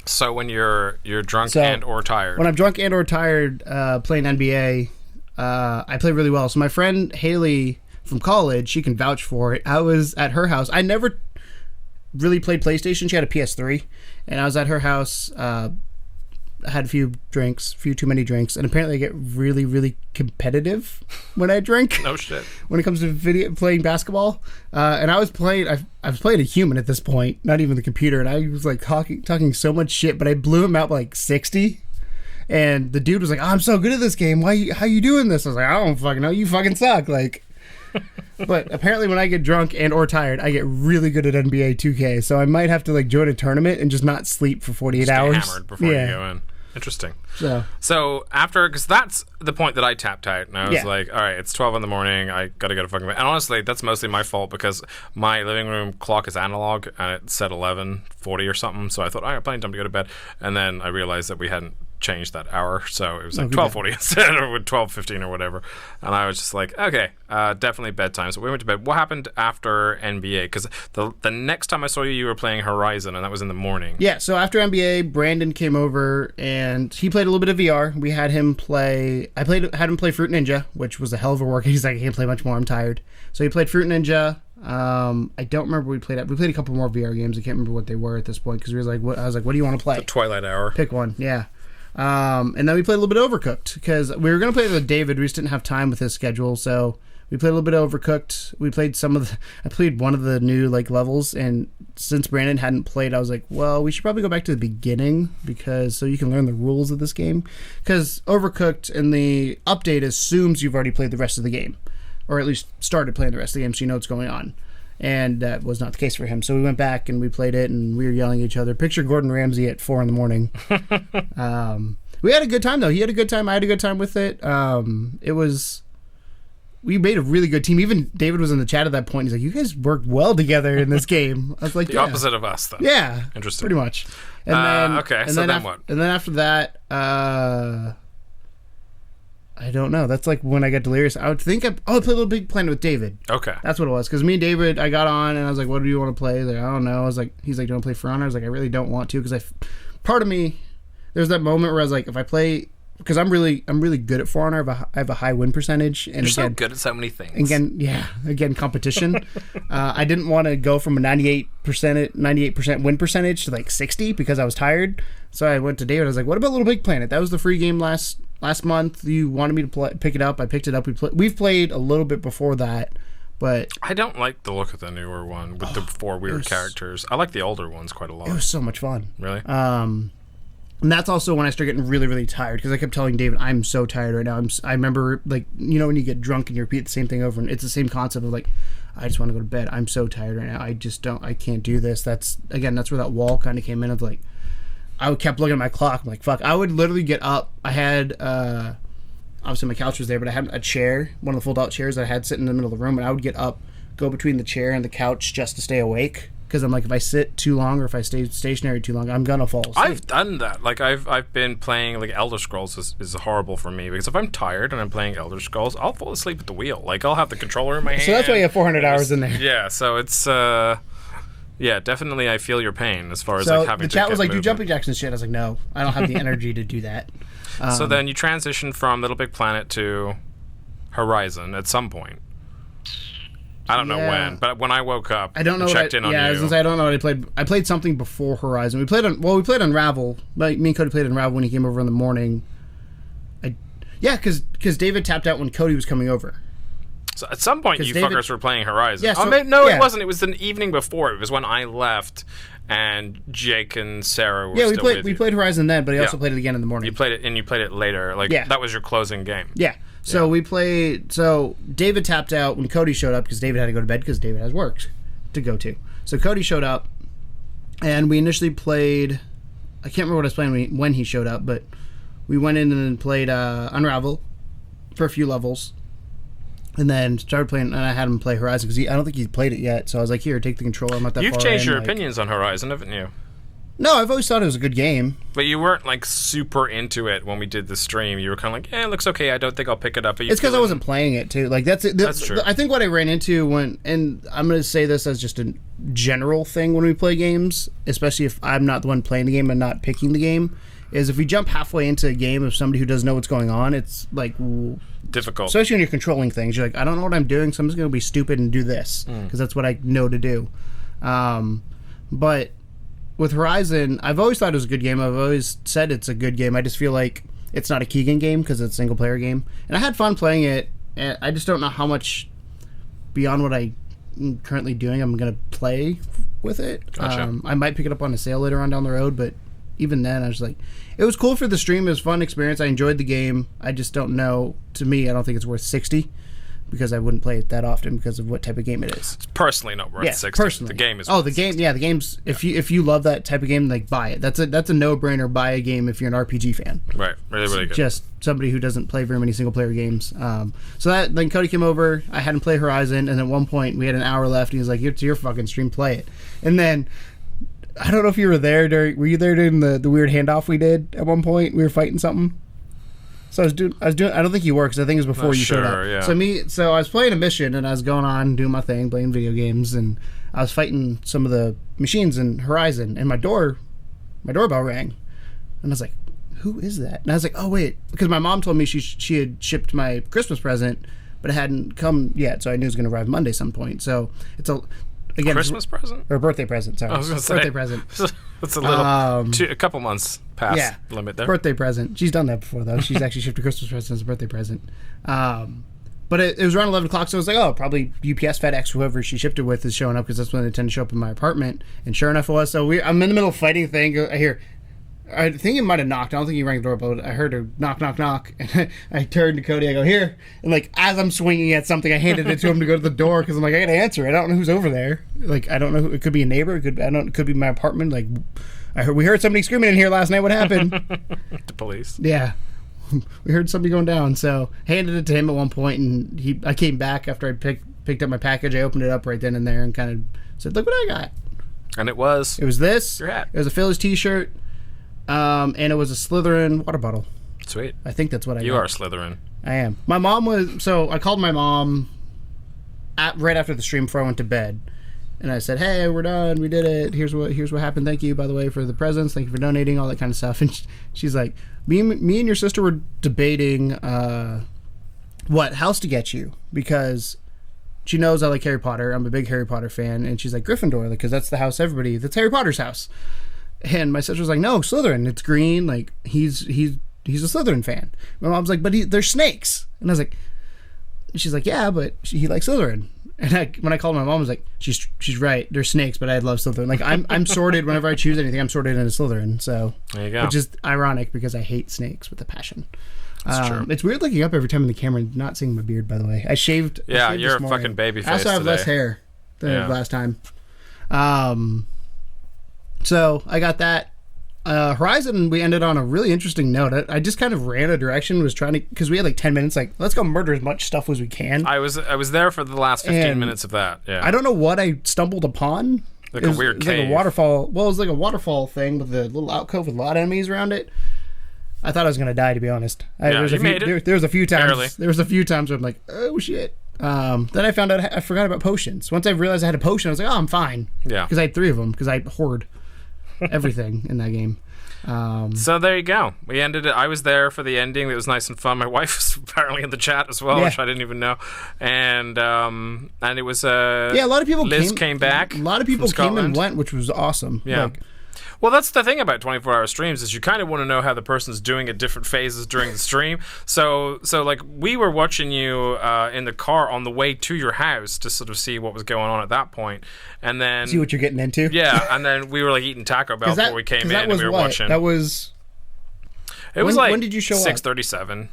B: So when you're drunk and or tired.
C: When I'm drunk and or tired playing NBA, I play really well. So my friend Haley from college, she can vouch for it. I was at her house. I never really played PlayStation. She had a PS3, and I was at her house. I had a few too many drinks, and apparently I get really, really competitive when I drink.
B: No shit.
C: When it comes to playing basketball, and I was playing a human at this point, not even the computer, and I was like talking so much shit, but I blew him out by like 60. And the dude was like, oh, I'm so good at this game. How you doing this? I was like, I don't fucking know. You fucking suck. Like, but apparently when I get drunk and or tired, I get really good at NBA 2K. So I might have to like join a tournament and just not sleep for 48 hours.
B: Hammered before you go in. Interesting.
C: So
B: after, because that's the point that I tapped out, and I was like, all right, it's 12 in the morning, I gotta go to fucking bed. And honestly, that's mostly my fault because my living room clock is analog, and it said 11:40 or something, so I thought, all right, plenty of time to go to bed. And then I realized that we hadn't changed that hour, so it was like 12:40 instead, or 12:15 or whatever. And I was just like, okay, definitely bedtime. So we went to bed. What happened after NBA? Because the next time I saw you, you were playing Horizon, and that was in the morning.
C: Yeah. So after NBA, Brandon came over and he played a little bit of VR. We had him play. Had him play Fruit Ninja, which was a hell of a workout. He's like, I can't play much more. I'm tired. So he played Fruit Ninja. I don't remember what we played. We played a couple more VR games. I can't remember what they were at this point because we was like, I was like, what do you want to play?
B: The Twilight Hour.
C: Pick one. Yeah. And then we played a little bit of Overcooked because we were going to play it with David. We just didn't have time with his schedule, so we played a little bit of Overcooked. We played I played one of the new levels, and since Brandon hadn't played, I was like, well, we should probably go back to the beginning so you can learn the rules of this game. Because Overcooked in the update assumes you've already played the rest of the game, or at least started playing the rest of the game, so you know what's going on. And that was not the case for him. So we went back and we played it, and we were yelling at each other. Picture Gordon Ramsay at 4 a.m. We had a good time, though. He had a good time. I had a good time with it. We made a really good team. Even David was in the chat at that point. He's like, you guys worked well together in this game. I was like,
B: the opposite of us, then.
C: Yeah.
B: Interesting.
C: Pretty much. And then,
B: okay, what?
C: And then after that, I don't know. That's like when I got delirious. I would think I played Little Big Planet with David.
B: Okay.
C: That's what it was. Because me and David, I got on and I was like, what do you want to play? He's like, I don't know. I was like, he's like, do you want to play For Honor? I was like, I really don't want to. Because part of me, there's that moment where I was like, if I play, because I'm really good at For Honor. I have a high win percentage. And
B: You're so good at so many things.
C: Again, competition. I didn't want to go from a 98% win percentage to like 60 because I was tired. So I went to David. I was like, what about Little Big Planet? That was the free game last month. You wanted me to pick it up. I picked it up. We've played a little bit before that, but
B: I don't like the look of the newer one with the 4 weird characters. I like the older ones quite a lot.
C: It was so much fun.
B: Really?
C: And that's also when I started getting really, really tired because I kept telling David, I'm so tired right now. I remember, like, you know, when you get drunk and you repeat the same thing over, and it's the same concept of like, I just want to go to bed. I'm so tired right now. I can't do this. That's where that wall kind of came in of like, I kept looking at my clock. I'm like, fuck. I would literally get up. I had, obviously my couch was there, but I had a chair, one of the fold-out chairs that I had sitting in the middle of the room, and I would get up, go between the chair and the couch just to stay awake. Because I'm like, if I sit too long or if I stay stationary too long, I'm gonna fall asleep.
B: I've done that. Like, I've been playing, like, Elder Scrolls is horrible for me. Because if I'm tired and I'm playing Elder Scrolls, I'll fall asleep at the wheel. Like, I'll have the controller in my hand.
C: So that's why you have 400 hours in there.
B: Yeah, so it's... yeah, definitely I feel your pain as far as
C: so
B: like having to
C: the chat was like,
B: movement.
C: do jumping jacks and shit. I was like, no, I don't have the energy to do that.
B: So then you transitioned from Little Big Planet to Horizon at some point. I don't know when, but when I woke up,
C: I don't know.
B: Checked in on you.
C: I was gonna say I don't know what I played. I played something before Horizon. We played Unravel. Like, me and Cody played Unravel when he came over in the morning. Because David tapped out when Cody was coming over.
B: So at some point, you fuckers were playing Horizon.
C: Yeah,
B: it wasn't. It was the evening before. It was when I left, and Jake and Sarah were still with you.
C: We played Horizon then, but he also played it again in the morning.
B: You played it later. Like, that was your closing game.
C: Yeah. So we played. So David tapped out when Cody showed up because David had to go to bed because David has work to go to. So Cody showed up, and we initially played. I can't remember what I was playing when he showed up, but we went in and played Unravel for a few levels. And then started playing, and I had him play Horizon because I don't think he'd played it yet. So I was like, "Here, take the controller." I'm not that
B: You've
C: far
B: changed
C: in,
B: your opinions on Horizon, haven't you?
C: No, I've always thought it was a good game.
B: But you weren't like super into it when we did the stream. You were kind of like, "Yeah, it looks okay. I don't think I'll pick it up."
C: It's because I wasn't playing it too. Like that's
B: true.
C: I think what I ran into and I'm going to say this as just a general thing when we play games, especially if I'm not the one playing the game and not picking the game, is if we jump halfway into a game of somebody who doesn't know what's going on, it's like
B: difficult.
C: Especially when you're controlling things. You're like, I don't know what I'm doing, so I'm just going to be stupid and do this because that's what I know to do. But with Horizon, I've always thought it was a good game. I've always said it's a good game. I just feel like it's not a Keegan game because it's a single-player game. And I had fun playing it. And I just don't know how much beyond what I'm currently doing I'm going to play with it.
B: Gotcha.
C: I might pick it up on a sale later on down the road, but even then, I was like, it was cool for the stream. It was a fun experience. I enjoyed the game. I just don't know. To me, I don't think it's worth 60 because I wouldn't play it that often because of what type of game it is.
B: It's personally not worth 60.
C: Personally.
B: The game is.
C: The game. Yeah, the game's. If you love that type of game, like buy it. That's a no-brainer. Buy a game if you're an RPG fan.
B: Right. Really, really good.
C: Just somebody who doesn't play very many single-player games. So then Cody came over. I had him play Horizon, and at one point we had an hour left. And he was like, "It's your fucking stream. Play it." And then I don't know if you were there were you there during the weird handoff we did at one point? We were fighting something. So I was doing. I don't think you were, because I think it was before you showed up.
B: Yeah.
C: So I was playing a mission, and I was going on doing my thing, playing video games, and I was fighting some of the machines in Horizon, and my doorbell rang, and I was like, "Who is that?" And I was like, "Oh wait," because my mom told me she had shipped my Christmas present, but it hadn't come yet, so I knew it was going to arrive Monday some point. So it's
B: Christmas present
C: or birthday present. Sorry,
B: I was gonna say,
C: birthday present.
B: It's a little a couple months past limit there.
C: Birthday present. She's done that before though. She's actually shipped a Christmas present as a birthday present. But it was around 11 o'clock, so I was like, oh, probably UPS, FedEx, whoever she shipped it with is showing up, because that's when they tend to show up in my apartment. And sure enough, it was. So I'm in the middle of fighting thing. I think it might have knocked. I don't think he rang the doorbell. I heard her knock, knock, knock. And I turned to Cody. I go, here. And, like, as I'm swinging at something, I handed it to him to go to the door, because I'm like, I got to answer. I don't know who's over there. Like, I don't know. It could be a neighbor. It could be my apartment. Like, we heard somebody screaming in here last night. What happened?
B: The police.
C: Yeah. We heard somebody going down. So handed it to him at one point, and I came back after I picked up my package. I opened it up right then and there and kind of said, look what I got.
B: And it was
C: this.
B: Your hat.
C: It was a Phillies t-shirt. And it was a Slytherin water bottle.
B: Sweet.
C: I think that's what I got.
B: You are Slytherin.
C: I am. My mom was... So I called my mom right after the stream before I went to bed. And I said, hey, we're done. We did it. Here's what happened. Thank you, by the way, for the presents. Thank you for donating, all that kind of stuff. And she's like, me and your sister were debating what house to get you. Because she knows I like Harry Potter. I'm a big Harry Potter fan. And she's like, Gryffindor, because that's the house that's Harry Potter's house. And my sister was like, no, Slytherin. It's green. Like, he's a Slytherin fan. My mom's like, but they're snakes. And I was like, she's like, yeah, but he likes Slytherin. And when I called my mom, I was like, she's right. They're snakes, but I love Slytherin. Like, I'm sorted whenever I choose anything. I'm sorted into Slytherin. So
B: there you go.
C: Which is ironic, because I hate snakes with a passion.
B: That's true.
C: It's weird looking up every time in the camera and not seeing my beard, by the way. I shaved.
B: Yeah,
C: I shaved
B: you're
C: this
B: a fucking baby face.
C: I also have
B: today.
C: less hair than last time. So I got that. Horizon, we ended on a really interesting note. I just kind of ran a direction, was trying to, because we had like 10 minutes, like, let's go murder as much stuff as we can.
B: I was there for the last 15 minutes of that. Yeah.
C: I don't know what I stumbled upon.
B: Like a weird cave.
C: Like a waterfall. Well, it was like a waterfall thing with a little alcove with a lot of enemies around it. I thought I was going to die, to be honest. There was a few times. Barely. There was a few times where I'm like, oh shit. Then I found out I forgot about potions. Once I realized I had a potion, I was like, oh, I'm fine. Yeah. Because I had 3 of them, because I hoard everything in that game.
B: So there you go. We ended it. I was there for the ending. It was nice and fun. My wife was apparently in the chat as well, which I didn't even know. And it was a lot of people. Liz came back.
C: A lot of people came and went, which was awesome.
B: Yeah. Well, that's the thing about 24-hour streams, is you kind of want to know how the person's doing at different phases during the stream. So like, we were watching you in the car on the way to your house to sort of see what was going on at that point, and then
C: see what you're getting into.
B: Yeah, and then we were like eating Taco Bell before we came in, and we were watching.
C: That was.
B: It was like
C: when did you show
B: 6:37.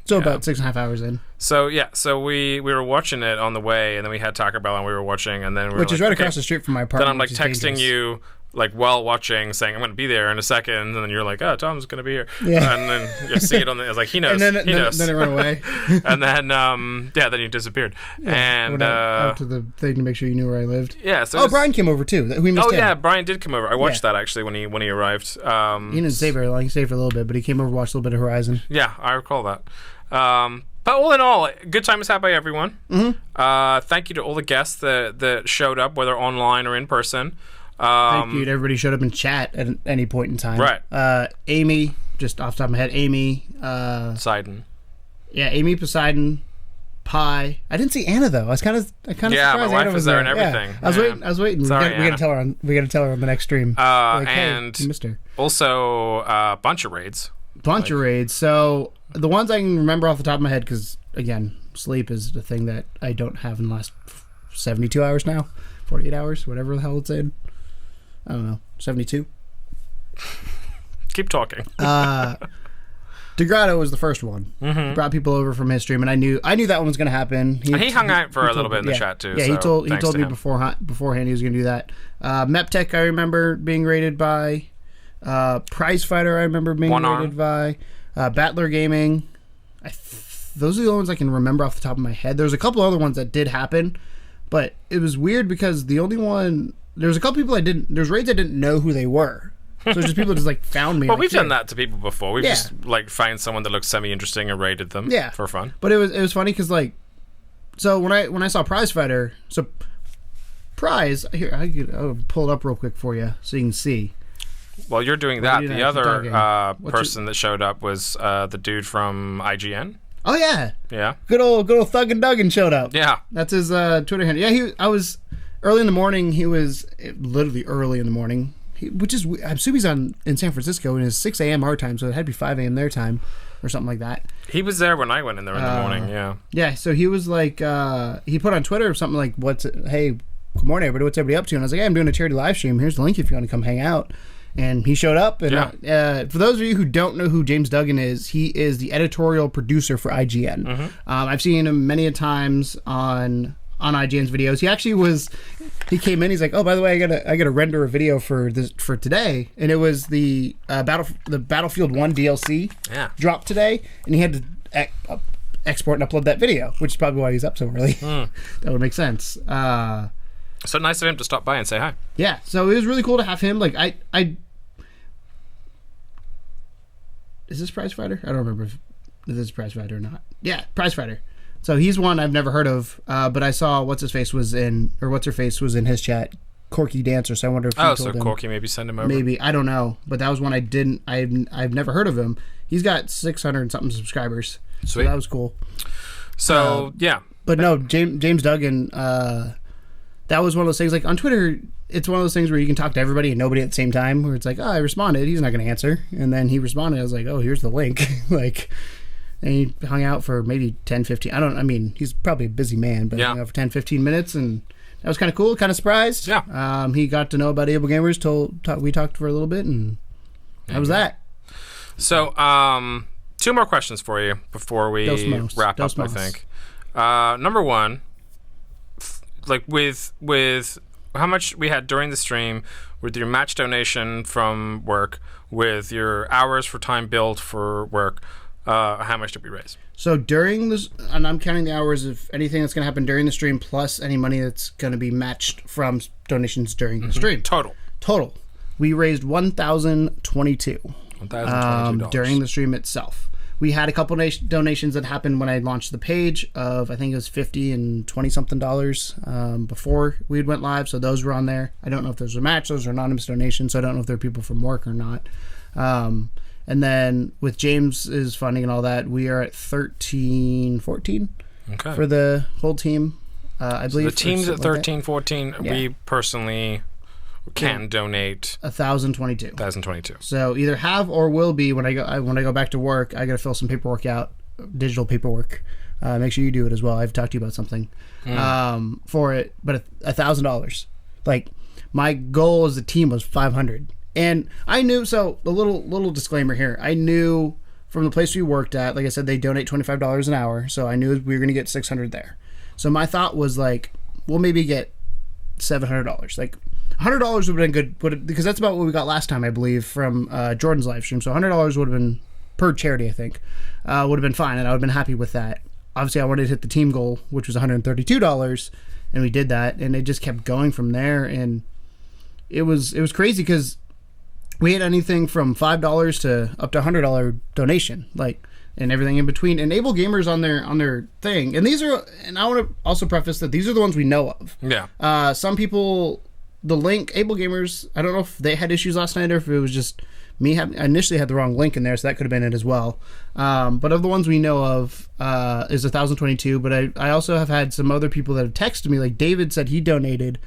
C: So about 6.5 hours in.
B: So so we were watching it on the way, and then we had Taco Bell, and we were watching, and then we were
C: which is right across the street from my apartment.
B: Then I'm like texting you, like, while watching, saying I'm going to be there in a second, and then you're like, oh, Tom's going to be here. Yeah. And then you see it on the, it's like, he knows.
C: And
B: he knows.
C: Then it ran away.
B: And then, then you disappeared. Yeah, and
C: out to the thing to make sure you knew where I lived.
B: Yeah. So
C: Brian came over too. We missed him.
B: Yeah, Brian did come over. I watched that actually when he arrived.
C: He didn't stay very long. He stayed for a little bit, but he came over to watch a little bit of Horizon.
B: Yeah, I recall that. But all in all, good time was had by everyone. Mm-hmm. Thank you to all the guests that showed up, whether online or in person.
C: Thank you to everybody who showed up in chat at any point in time.
B: Right.
C: Amy, just off the top of my head, Amy.
B: Poseidon.
C: Yeah, Amy, Poseidon, Pie. I didn't see Anna though. I was kind of surprised.
B: My wife was there and everything.
C: Yeah. I was waiting.
B: Sorry,
C: we gotta tell her on the next stream.
B: And
C: hey, missed her.
B: Also, a bunch of raids.
C: Raids. So the ones I can remember off the top of my head, because again, sleep is the thing that I don't have in the last 72 hours now, 48 hours, whatever the hell it's in. I don't know, 72.
B: Keep talking.
C: DeGrotto was the first one. Mm-hmm. He brought people over from his stream, and I knew that one was going to happen.
B: He hung out for a little bit in the chat too.
C: Yeah,
B: so
C: he told me beforehand he was going to do that. Meptech I remember being rated by. Prize Fighter I remember being rated by. Battler Gaming. Those are the only ones I can remember off the top of my head. There's a couple other ones that did happen, but it was weird because the only one there's a couple people there's raids I didn't know who they were. So just people just like found me.
B: Well, we've done that to people before. We've
C: Yeah.
B: just like find someone that looks semi-interesting and raided them for fun.
C: But it was funny because like, so when I saw Prize Fighter, so Prize here, I'll pull it up real quick for you so you can see.
B: While you're doing that, the other person that showed up was the dude from IGN.
C: Oh yeah,
B: Yeah.
C: good old Thug and Duggan showed up.
B: Yeah.
C: That's his Twitter handle. Yeah, I was early in the morning. He was literally early in the morning. Which is, I assume he's in San Francisco, and it's 6 a.m. our time, so it had to be 5 a.m. their time, or something like that.
B: He was there when I went in there in the morning, yeah.
C: Yeah, so he was like, he put on Twitter something like, hey, good morning, everybody, what's everybody up to? And I was like, hey, I'm doing a charity live stream. Here's the link if you want to come hang out. And he showed up. And for those of you who don't know who James Duggan is, he is the editorial producer for IGN.
B: Mm-hmm.
C: I've seen him many a times on IGN's videos. He came in, he's like, oh, by the way, I gotta render a video for today, and it was the Battlefield 1 DLC dropped today, and he had to export and upload that video, which is probably why he's up so early. That would make sense.
B: So nice of him to stop by and say hi.
C: Yeah, so it was really cool to have him. Like, is this Prize Fighter? I don't remember if this is Prize Fighter or not. Yeah, Prize Fighter. So he's one I've never heard of, but I saw what's her face was in his chat, Corky Dancer. So I wonder if he told him.
B: Corky maybe send him over.
C: Maybe, I don't know, but that was one I've never heard of him. He's got 600 and something subscribers.
B: Sweet.
C: So that was cool.
B: So yeah,
C: but no, James Duggan. That was one of those things. Like on Twitter, it's one of those things where you can talk to everybody and nobody at the same time. Where it's like, oh, I responded, he's not going to answer, and then he responded. I was like, oh, here's the link, like. And he hung out for maybe 10, 15. He's probably a busy man, but hung out for 10, 15 minutes, and that was kind of cool, kind of surprised.
B: Yeah.
C: He got to know about Ablegamers, we talked for a little bit, and that was that.
B: So, 2 more questions for you before we wrap up, I think. Number one, like with how much we had during the stream, with your match donation from work, with your hours for time billed for work, how much did we raise?
C: So during this, and I'm counting the hours of anything that's going to happen during the stream, plus any money that's going to be matched from donations during the stream.
B: Total.
C: We raised $1,022.
B: $1,022
C: during the stream itself. We had a couple donations that happened when I launched the page of, I think it was $50 and $20 something before we went live. So those were on there. I don't know if those are matched. Those are anonymous donations. So I don't know if they're people from work or not. And then with James's funding and all that, we are at 13, 14 for the whole team. I believe
B: the team's at 13, 14. Yeah. We personally can donate
C: $1,022. So either have or will be when I go back to work. I got to fill some paperwork out, digital paperwork. Make sure you do it as well. I've talked to you about something for it, but $1,000. Like my goal as a team was 500. And I knew, so a little disclaimer here. I knew from the place we worked at, like I said, they donate $25 an hour. So I knew we were going to get 600 there. So my thought was like, we'll maybe get $700. Like $100 would have been good, because that's about what we got last time, I believe, from Jordan's live stream. So $100 would have been per charity, I think, would have been fine, and I would have been happy with that. Obviously, I wanted to hit the team goal, which was $132, and we did that, and it just kept going from there. And it was crazy because we had anything from $5 to up to $100 donation, like, and everything in between. And Ablegamers on their thing, and I want to also preface that these are the ones we know of.
B: Yeah.
C: Some people, the link Ablegamers, I don't know if they had issues last night or if it was just me. I initially had the wrong link in there, so that could have been it as well. But of the ones we know of, is $1,022. But I also have had some other people that have texted me. Like David said he donated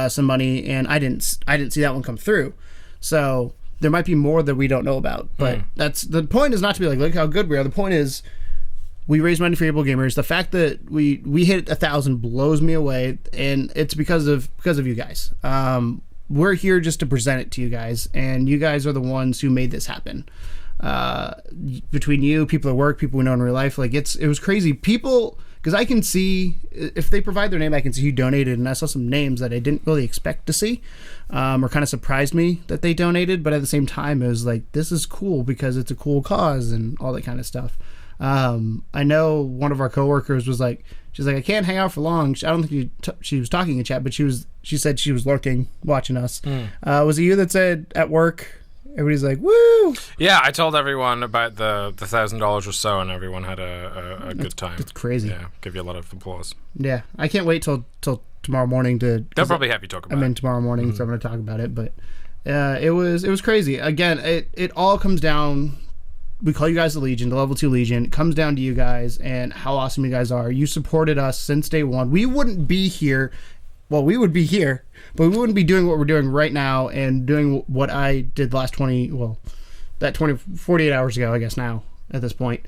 C: some money, and I didn't see that one come through. So there might be more that we don't know about. But that's the point. Is not to be like, look how good we are. The point is, we raise money for Ablegamers. The fact that we hit 1,000 blows me away, and it's because of you guys. We're here just to present it to you guys, and you guys are the ones who made this happen. Between you, people at work, people we know in real life, like it was crazy. People because I can see if they provide their name, I can see who donated, and I saw some names that I didn't really expect to see, or kind of surprised me that they donated. But at the same time, it was like, this is cool because it's a cool cause and all that kind of stuff. I know one of our coworkers was like, she's like, I can't hang out for long. I don't think she was talking in chat, but she said she was lurking, watching us. Was it you that said at work? Everybody's like, woo!
B: Yeah, I told everyone about the $1,000 or so, and everyone had a good time.
C: It's crazy.
B: Yeah, give you a lot of applause.
C: Yeah, I can't wait till tomorrow morning to.
B: They'll probably have you talk about it.
C: I'm in tomorrow morning, so I'm going to talk about it. But it was crazy. Again, it all comes down. We call you guys the Legion, the Level 2 Legion. It comes down to you guys and how awesome you guys are. You supported us since day one. We wouldn't be here. Well, we would be here, but we wouldn't be doing what we're doing right now and doing what I did last 48 hours ago, I guess now, at this point,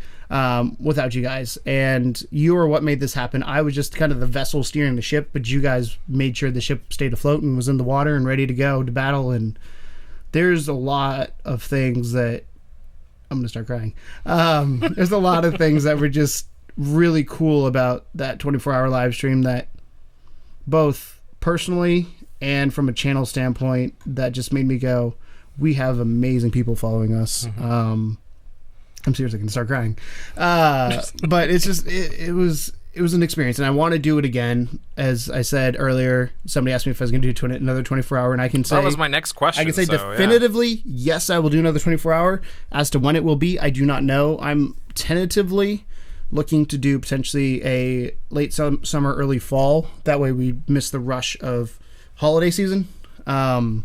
C: without you guys. And you are what made this happen. I was just kind of the vessel steering the ship, but you guys made sure the ship stayed afloat and was in the water and ready to go to battle. And there's a lot of things that... I'm going to start crying. There's a lot of things that were just really cool about that 24-hour live stream that both personally and from a channel standpoint that just made me go, we have amazing people following us. I'm seriously going to start crying. But it's just, it was an experience, and I want to do it again. As I said earlier, somebody asked me if I was going to do another 24-hour, and I can say...
B: That was my next question.
C: I can say definitively, yes, I will do another 24-hour. As to when it will be, I do not know. I'm tentatively looking to do potentially a late summer, early fall. That way we miss the rush of holiday season. So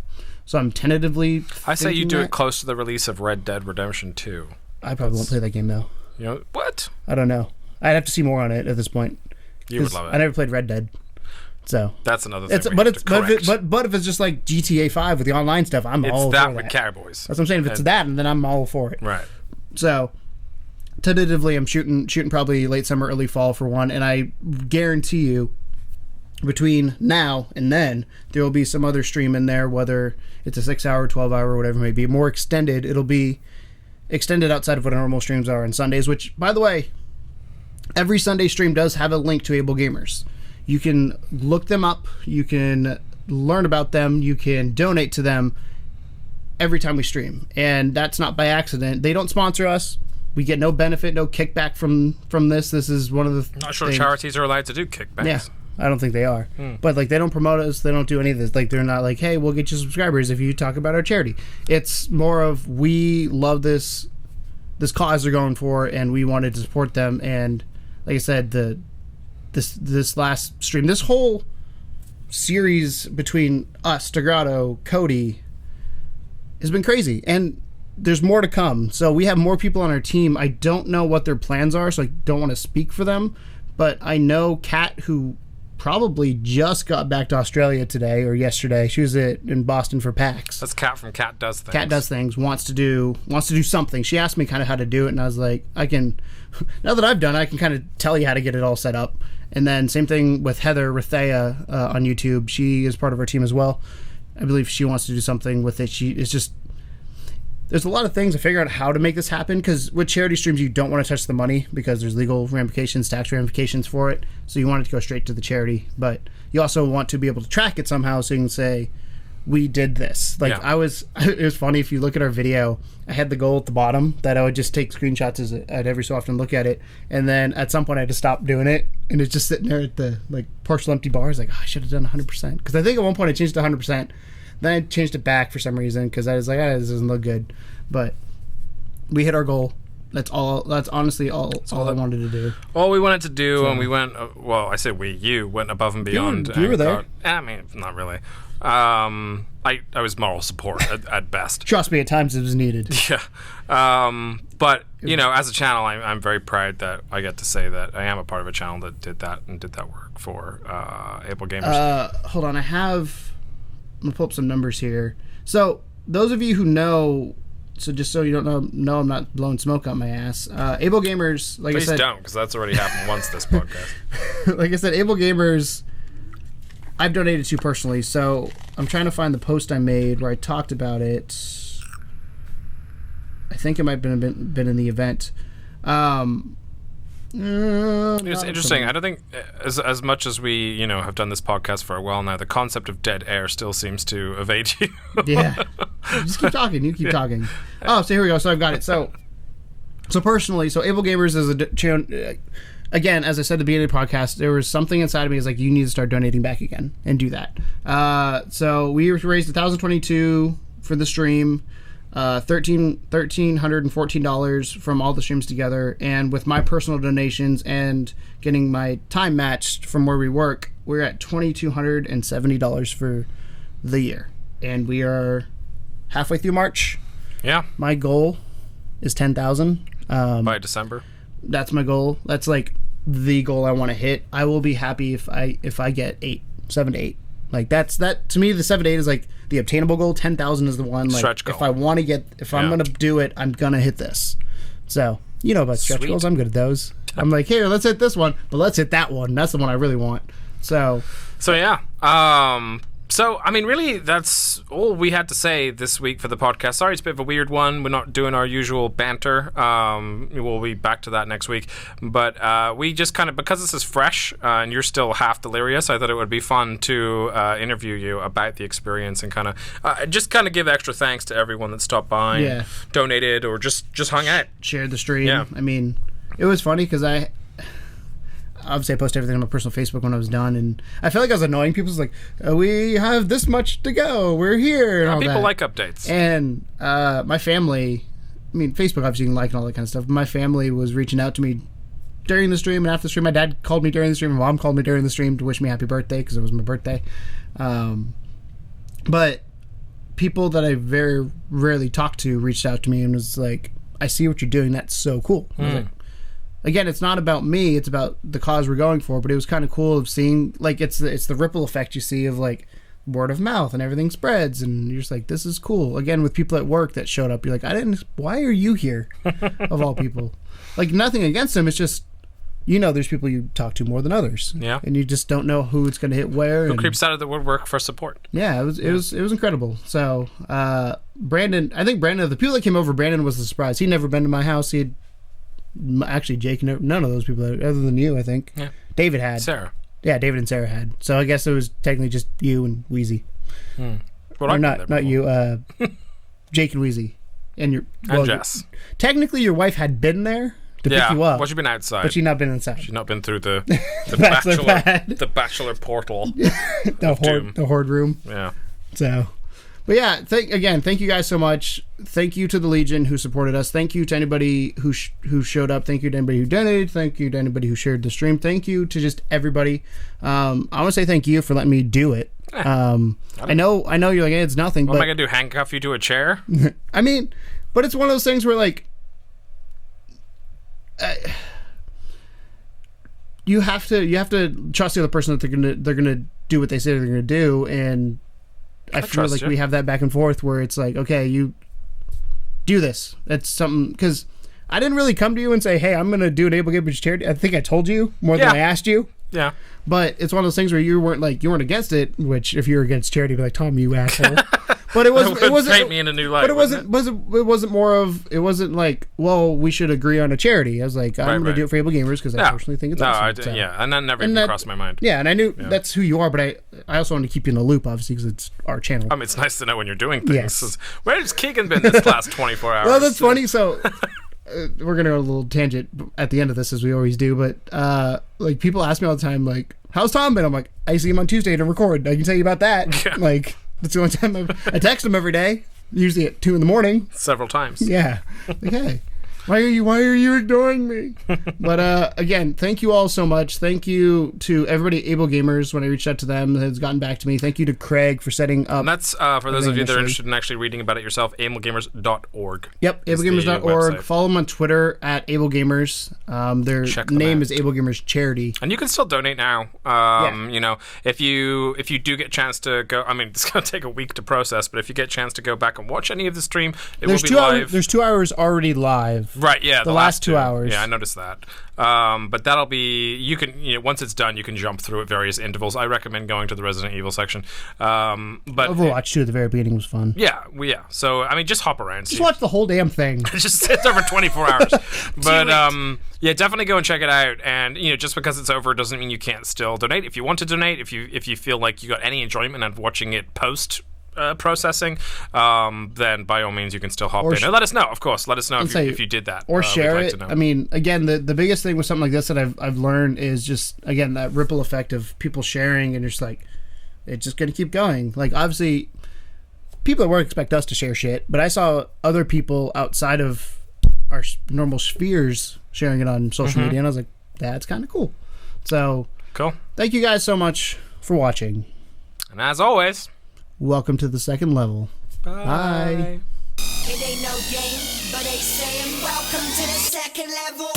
C: I'm tentatively...
B: I say you do it close to the release of Red Dead Redemption 2.
C: I probably won't play that game, though.
B: You know, what?
C: I don't know. I'd have to see more on it at this point.
B: You would love it.
C: I never played Red Dead, so
B: that's another thing.
C: But if it's just like GTA 5 with the online stuff, I'm all for that.
B: It's that with cowboys.
C: That's what I'm saying. If it's that, and then I'm all for it.
B: Right.
C: So tentatively, I'm shooting probably late summer, early fall for one, and I guarantee you, between now and then, there will be some other stream in there, whether it's a 6-hour, 12-hour, whatever it may be, more extended. It'll be extended outside of what normal streams are on Sundays, which, by the way, every Sunday stream does have a link to Ablegamers. You can look them up. You can learn about them. You can donate to them every time we stream. And that's not by accident. They don't sponsor us. We get no benefit, no kickback from this. This is one of the
B: Not sure charities are allowed to do kickbacks.
C: Yeah, I don't think they are. But like, they don't promote us. They don't do any of this. Like, they're not like, hey, we'll get you subscribers if you talk about our charity. It's more of, we love this cause they're going for, and we wanted to support them. And like I said, this last stream, this whole series between us, Degrado, Cody, has been crazy, and there's more to come. So we have more people on our team. I don't know what their plans are, so I don't want to speak for them, but I know Kat, who probably just got back to Australia today or yesterday. She was in Boston for PAX.
B: That's Kat from Kat Does Things.
C: Kat Does Things wants to do something. She asked me kind of how to do it, and I was like, I can, now that I've done it, I can kind of tell you how to get it all set up. And then same thing with Heather Rathea on YouTube. She is part of our team as well. I believe she wants to do something with it. It's just, there's a lot of things to figure out how to make this happen, because with charity streams, you don't want to touch the money because there's legal ramifications, tax ramifications for it. So you want it to go straight to the charity, but you also want to be able to track it somehow, so you can say, we did this. Like, yeah. It was funny, if you look at our video, I had the goal at the bottom that I would just take screenshots as I'd every so often look at it, and then at some point I had to stop doing it, and it's just sitting there at the like partial empty bars, like, oh, I should have done 100%, because I think at one point I changed it to 100%, then I changed it back for some reason because I was like, this doesn't look good. But we hit our goal. That's all. That's honestly all I wanted to do.
B: All we wanted to do, and we went. Well, I say you went above and beyond.
C: You were there.
B: I mean, not really. I was moral support at best.
C: Trust me, at times it was needed.
B: Yeah. But you know, as a channel, I'm very proud that I get to say that I am a part of a channel that did that work for Ablegamers.
C: Hold on, I'm gonna pull up some numbers here. So those of you who know. So just so you don't know I'm not blowing smoke out my ass. Ablegamers, like
B: Please
C: I said...
B: don't, because that's already happened once this podcast.
C: Like I said, Ablegamers, I've donated to personally, so I'm trying to find the post I made where I talked about it. I think it might have been in the event.
B: It's interesting. I don't think, as much as we, have done this podcast for a while now, the concept of dead air still seems to evade you.
C: Yeah. Just keep talking. You keep talking. Oh, so here we go. So I've got it. So personally, Ablegamers is a channel. Again, as I said at the beginning of the podcast, there was something inside of me is like, you need to start donating back again and do that. So we raised $1,022 for the stream. $1,314 from all the streams together, and with my personal donations and getting my time matched from where we work, we're at $2,270 for the year, and we are halfway through March.
B: Yeah,
C: my goal is 10,000
B: by December.
C: That's my goal. That's like the goal I want to hit. I will be happy if I get 7 to 8. Like that to me, the 7 to 8 is like the obtainable goal. 10,000 is the one. Like,
B: stretch goal.
C: If I want to get, I'm gonna do it, I'm gonna hit this. So about stretch goals. I'm good at those. I'm like, here, let's hit this one, but let's hit that one. That's the one I really want. So
B: yeah. So, I mean, really, that's all we had to say this week for the podcast. Sorry, it's a bit of a weird one. We're not doing our usual banter. We'll be back to that next week. But we just kind of, because this is fresh and you're still half delirious, I thought it would be fun to interview you about the experience and kind of give extra thanks to everyone that stopped by, and donated, or just hung out.
C: Shared the stream.
B: Yeah.
C: I mean, it was funny because obviously I posted everything on my personal Facebook when I was done, and I felt like I was annoying people. It's like, we have this much to go, we're here, and all
B: people
C: that.
B: Like updates.
C: And my family, I mean, Facebook obviously you can like and all that kind of stuff, but my family was reaching out to me during the stream and after the stream. My dad called me during the stream, my mom called me during the stream to wish me happy birthday because it was my birthday. But people that I very rarely talk to reached out to me and was like, I see what you're doing, that's so cool. I was like, again, it's not about me, it's about the cause we're going for, but it was kind of cool of seeing, like, it's the ripple effect you see of, like, word of mouth and everything spreads, and you're just like, this is cool. Again, with people at work that showed up, you're like, why are you here, of all people? Like, nothing against them, it's just, there's people you talk to more than others.
B: Yeah.
C: And you just don't know who it's going to hit where.
B: Who creeps out of the woodwork for support.
C: Yeah, it was incredible. So, Brandon, I think Brandon, the people that came over, Brandon was the surprise. He'd never been to my house. Actually, Jake, none of those people, other than you, I think.
B: Yeah.
C: David had.
B: Sarah.
C: Yeah, David and Sarah had. So I guess it was technically just you and Wheezy.
B: Well,
C: not you, Jake and Wheezy. And
B: Jess.
C: Technically, your wife had been there to pick you up.
B: Well, she's been outside.
C: But she's not been inside.
B: She's not been through the bachelor portal.
C: the horde room.
B: Yeah.
C: So... But yeah, thank you guys so much. Thank you to the Legion who supported us. Thank you to anybody who showed up. Thank you to anybody who donated. Thank you to anybody who shared the stream. Thank you to just everybody. I want to say thank you for letting me do it. I know you're like, hey, it's nothing.
B: What am I gonna do? Handcuff you to a chair?
C: I mean, but it's one of those things where like, you have to trust the other person that they're gonna do what they say they're gonna do, and I feel like we have that back and forth where it's like, okay, you do this. That's something, because I didn't really come to you and say, hey, I'm going to do an Ablegamers charity. I think I told you more than I asked you.
B: Yeah.
C: But it's one of those things where you weren't against it, which if you were against charity, you'd be like, Tom, you asshole. But it wasn't
B: paint me in a new light.
C: But it wasn't like, well, we should agree on a charity. I was like, I'm going to do it for Ablegamers because I personally think it's awesome.
B: And that never even crossed my mind.
C: Yeah, and I knew that's who you are, but I also wanted to keep you in the loop, obviously, because it's our channel.
B: I mean, it's nice to know when you're doing things.
C: Yes.
B: Where's Keegan been this last 24 hours?
C: Well, that's funny. So we're going to go a little tangent at the end of this, as we always do, but like people ask me all the time, like, how's Tom been? I'm like, I see him on Tuesday to record. I can tell you about that.
B: Yeah.
C: Like, that's the only time I text him every day, usually at 2 a.m.
B: Several times.
C: Yeah. Like, hey, why are you ignoring me? But again, thank you all so much. Thank you to everybody at Ablegamers when I reached out to them has gotten back to me. Thank you to Craig for setting up.
B: And that's for those of you that are interested in actually reading about it yourself, ablegamers.org.
C: Yep, ablegamers.org. Follow them on Twitter at Ablegamers. Their name is Ablegamers Charity.
B: And you can still donate now. You know, if you do get a chance to go, I mean, it's going to take a week to process, but if you get a chance to go back and watch any of the stream, there's will be live.
C: There's 2 hours already live.
B: Right, yeah.
C: The last 2 hours.
B: Yeah, I noticed that. But that'll be, you can, once it's done, you can jump through at various intervals. I recommend going to the Resident Evil section. But
C: Overwatch 2 at the very beginning was fun.
B: Yeah. So, I mean, just hop around.
C: Just watch the whole damn thing.
B: Just sit there for 24 hours. But, Yeah, definitely go and check it out. And just because it's over doesn't mean you can't still donate. If you want to donate, if you feel like you got any enjoyment out of watching it post processing, then by all means you can still hop in and let us know. Of course, let us know if you did that
C: or share it. I mean, again, the biggest thing with something like this that I've learned is just, again, that ripple effect of people sharing, and just like it's just gonna keep going. Like, obviously people at work expect us to share shit, but I saw other people outside of our normal spheres sharing it on social media, and I was like, that's kind of cool. So
B: cool.
C: Thank you guys so much for watching,
B: and as always,
C: welcome to the second level.
B: Bye.
A: It ain't no game, but they saying welcome to the second level.